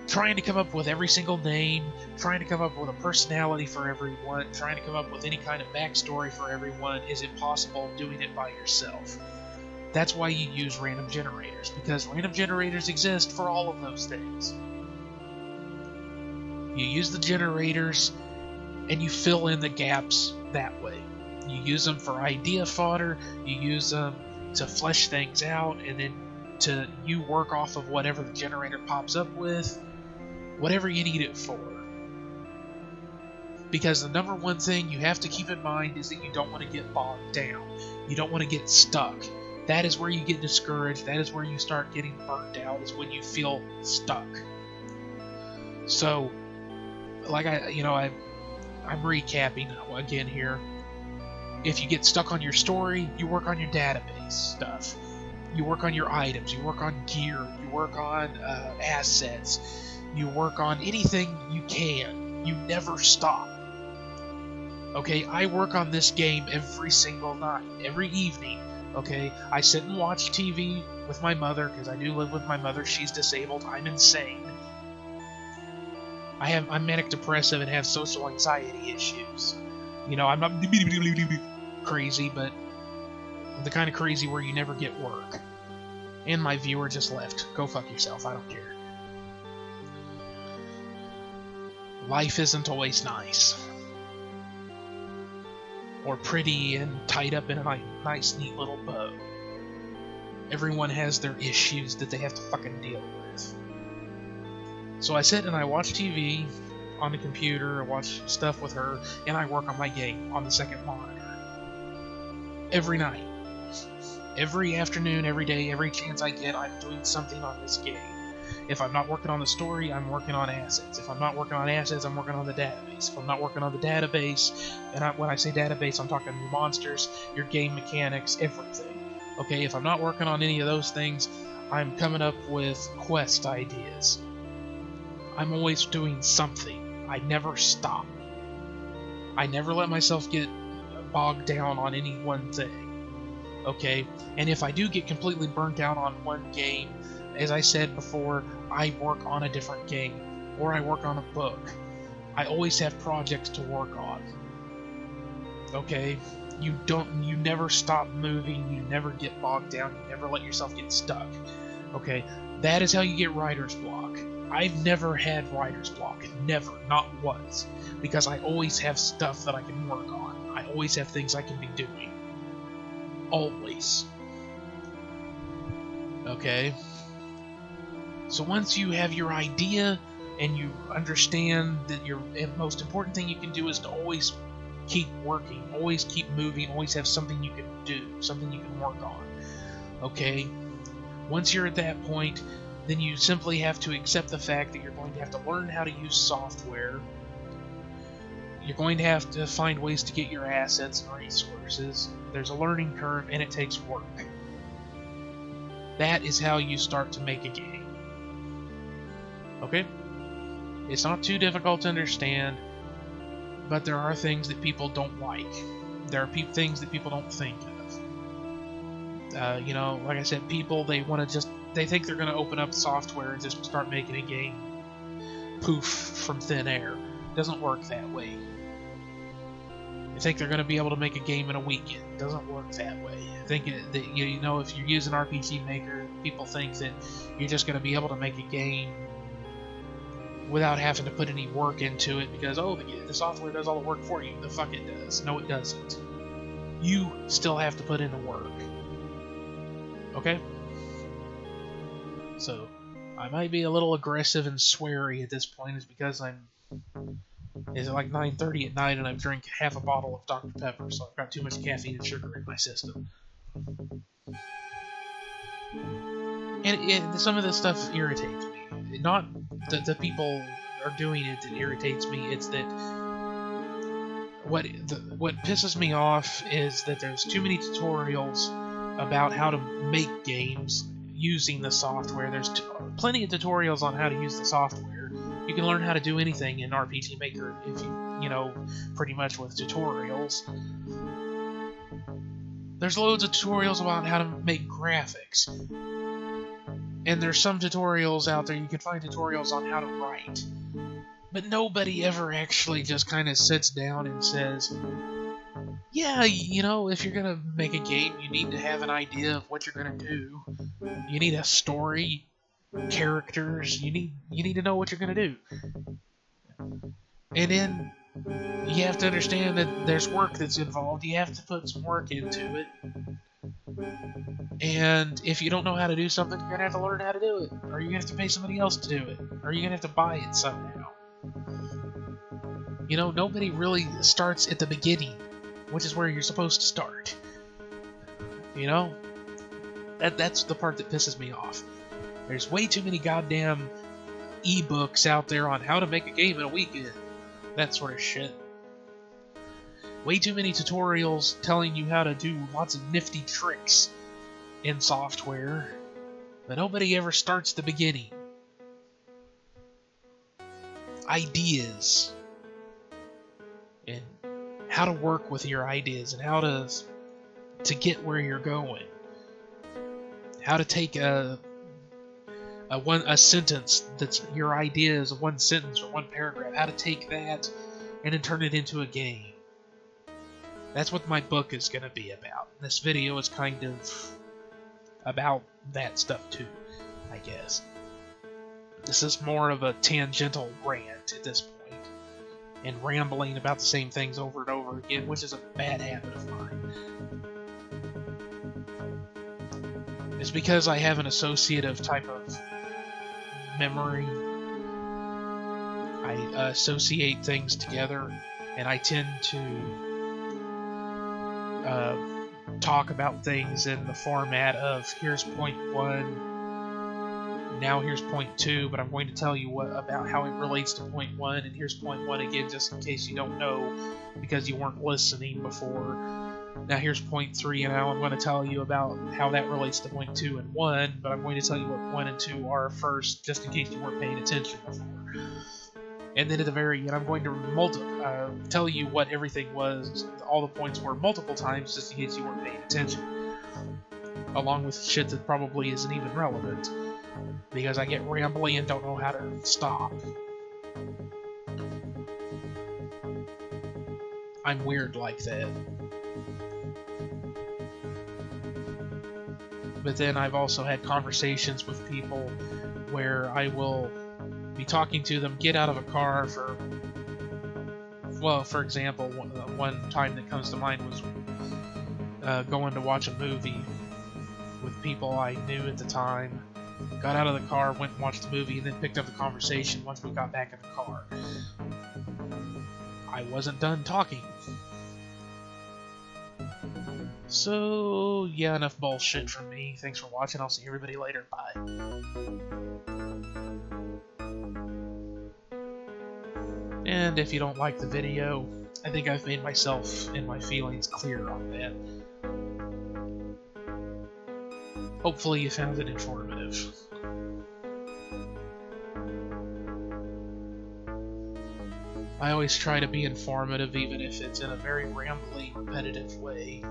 Trying to come up with every single name, trying to come up with a personality for everyone, trying to come up with any kind of backstory for everyone is impossible doing it by yourself. That's why you use random generators, because random generators exist for all of those things. You use the generators, and you fill in the gaps that way. You use them for idea fodder, you use them to flesh things out, and then you work off of whatever the generator pops up with, whatever you need it for. Because the number one thing you have to keep in mind is that you don't want to get bogged down. You don't want to get stuck. That is where you get discouraged. That is where you start getting burnt out, is when you feel stuck. So, like I'm recapping again here. If you get stuck on your story, you work on your database stuff. You work on your items. You work on gear. You work on assets. You work on anything you can. You never stop. Okay, I work on this game every single night, every evening. Okay, I sit and watch TV with my mother, because I do live with my mother. She's disabled. I'm insane. I'm manic depressive and have social anxiety issues. You know, I'm not crazy, but the kind of crazy where you never get work. And my viewer just left. Go fuck yourself, I don't care. Life isn't always nice. Or pretty and tied up in a nice, neat little bow. Everyone has their issues that they have to fucking deal with. So I sit and I watch TV on the computer, I watch stuff with her, and I work on my game on the second monitor. Every night. Every afternoon, every day, every chance I get, I'm doing something on this game. If I'm not working on the story, I'm working on assets. If I'm not working on assets, I'm working on the database. If I'm not working on the database, and when I say database, I'm talking your monsters, your game mechanics, everything. Okay, if I'm not working on any of those things, I'm coming up with quest ideas. I'm always doing something. I never stop. I never let myself get bogged down on any one thing. Okay, and if I do get completely burnt out on one game, as I said before, I work on a different game, or I work on a book. I always have projects to work on. Okay, you never stop moving, you never get bogged down, you never let yourself get stuck. Okay, that is how you get writer's block. I've never had writer's block, never, not once, because I always have stuff that I can work on. I always have things I can be doing. Always. Okay? So once you have your idea and you understand that the most important thing you can do is to always keep working, always keep moving, always have something you can do, something you can work on. Okay? Once you're at that point, then you simply have to accept the fact that you're going to have to learn how to use software. You're going to have to find ways to get your assets and resources. There's a learning curve, and it takes work. That is how you start to make a game. Okay? It's not too difficult to understand, but there are things that people don't like. There are things that people don't think of. You know, like I said, people, they think they're going to open up software and just start making a game poof from thin air. It doesn't work that way. They think they're going to be able to make a game in a weekend. It doesn't work that way. I think that, you know, if you're using RPG Maker, people think that you're just going to be able to make a game without having to put any work into it because, oh, the software does all the work for you. The fuck it does. No, it doesn't. You still have to put in the work. Okay? So, I might be a little aggressive and sweary at this point is because it's like 9:30 at night and I've drank half a bottle of Dr. Pepper, so I've got too much caffeine and sugar in my system. And some of this stuff irritates me. Not that the people are doing it that irritates me, it's that what pisses me off is that there's too many tutorials about how to make games using the software. There's plenty of tutorials on how to use the software. You can learn how to do anything in RPG Maker if you know, pretty much with tutorials. There's loads of tutorials about how to make graphics. And there's some tutorials out there, you can find tutorials on how to write. But nobody ever actually just kind of sits down and says, yeah, you know, if you're going to make a game, you need to have an idea of what you're going to do. You need a story, characters, you need to know what you're going to do. And then you have to understand that there's work that's involved. You have to put some work into it. And if you don't know how to do something, you're going to have to learn how to do it. Or you're going to have to pay somebody else to do it. Or you're going to have to buy it somehow. You know, nobody really starts at the beginning, which is where you're supposed to start. You know? That's the part that pisses me off. There's way too many goddamn ebooks out there on how to make a game in a weekend. That sort of shit. Way too many tutorials telling you how to do lots of nifty tricks in software, but nobody ever starts the beginning. Ideas. And how to work with your ideas and how to get where you're going. How to take a sentence that's your idea is one sentence or one paragraph. How to take that and then turn it into a game. That's what my book is going to be about. This video is kind of about that stuff too, I guess. This is more of a tangential rant at this point, and rambling about the same things over and over again, which is a bad habit of mine. It's because I have an associative type of memory. I associate things together, and I tend to talk about things in the format of here's point 1, now here's point 2, but I'm going to tell you about how it relates to point 1, and here's point 1 again just in case you don't know because you weren't listening before. Now here's point 3, and now I'm going to tell you about how that relates to point 2 and 1, but I'm going to tell you what 1 and 2 are first just in case you weren't paying attention before. And then at the very end, I'm going to tell you what everything was, all the points were multiple times, just in case you weren't paying attention. Along with shit that probably isn't even relevant, because I get rambly and don't know how to stop. I'm weird like that. But then I've also had conversations with people where I will be talking to them, get out of a car for example, one time that comes to mind was going to watch a movie with people I knew at the time. Got out of the car, went and watched the movie, and then picked up the conversation once we got back in the car. I wasn't done talking. So, yeah, enough bullshit from me. Thanks for watching. I'll see everybody later. Bye. And if you don't like the video, I think I've made myself and my feelings clear on that. Hopefully you found it informative. I always try to be informative, even if it's in a very rambly, repetitive way.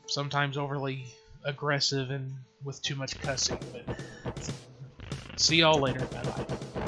Sometimes overly aggressive and with too much cussing, but see y'all later. Bye-bye.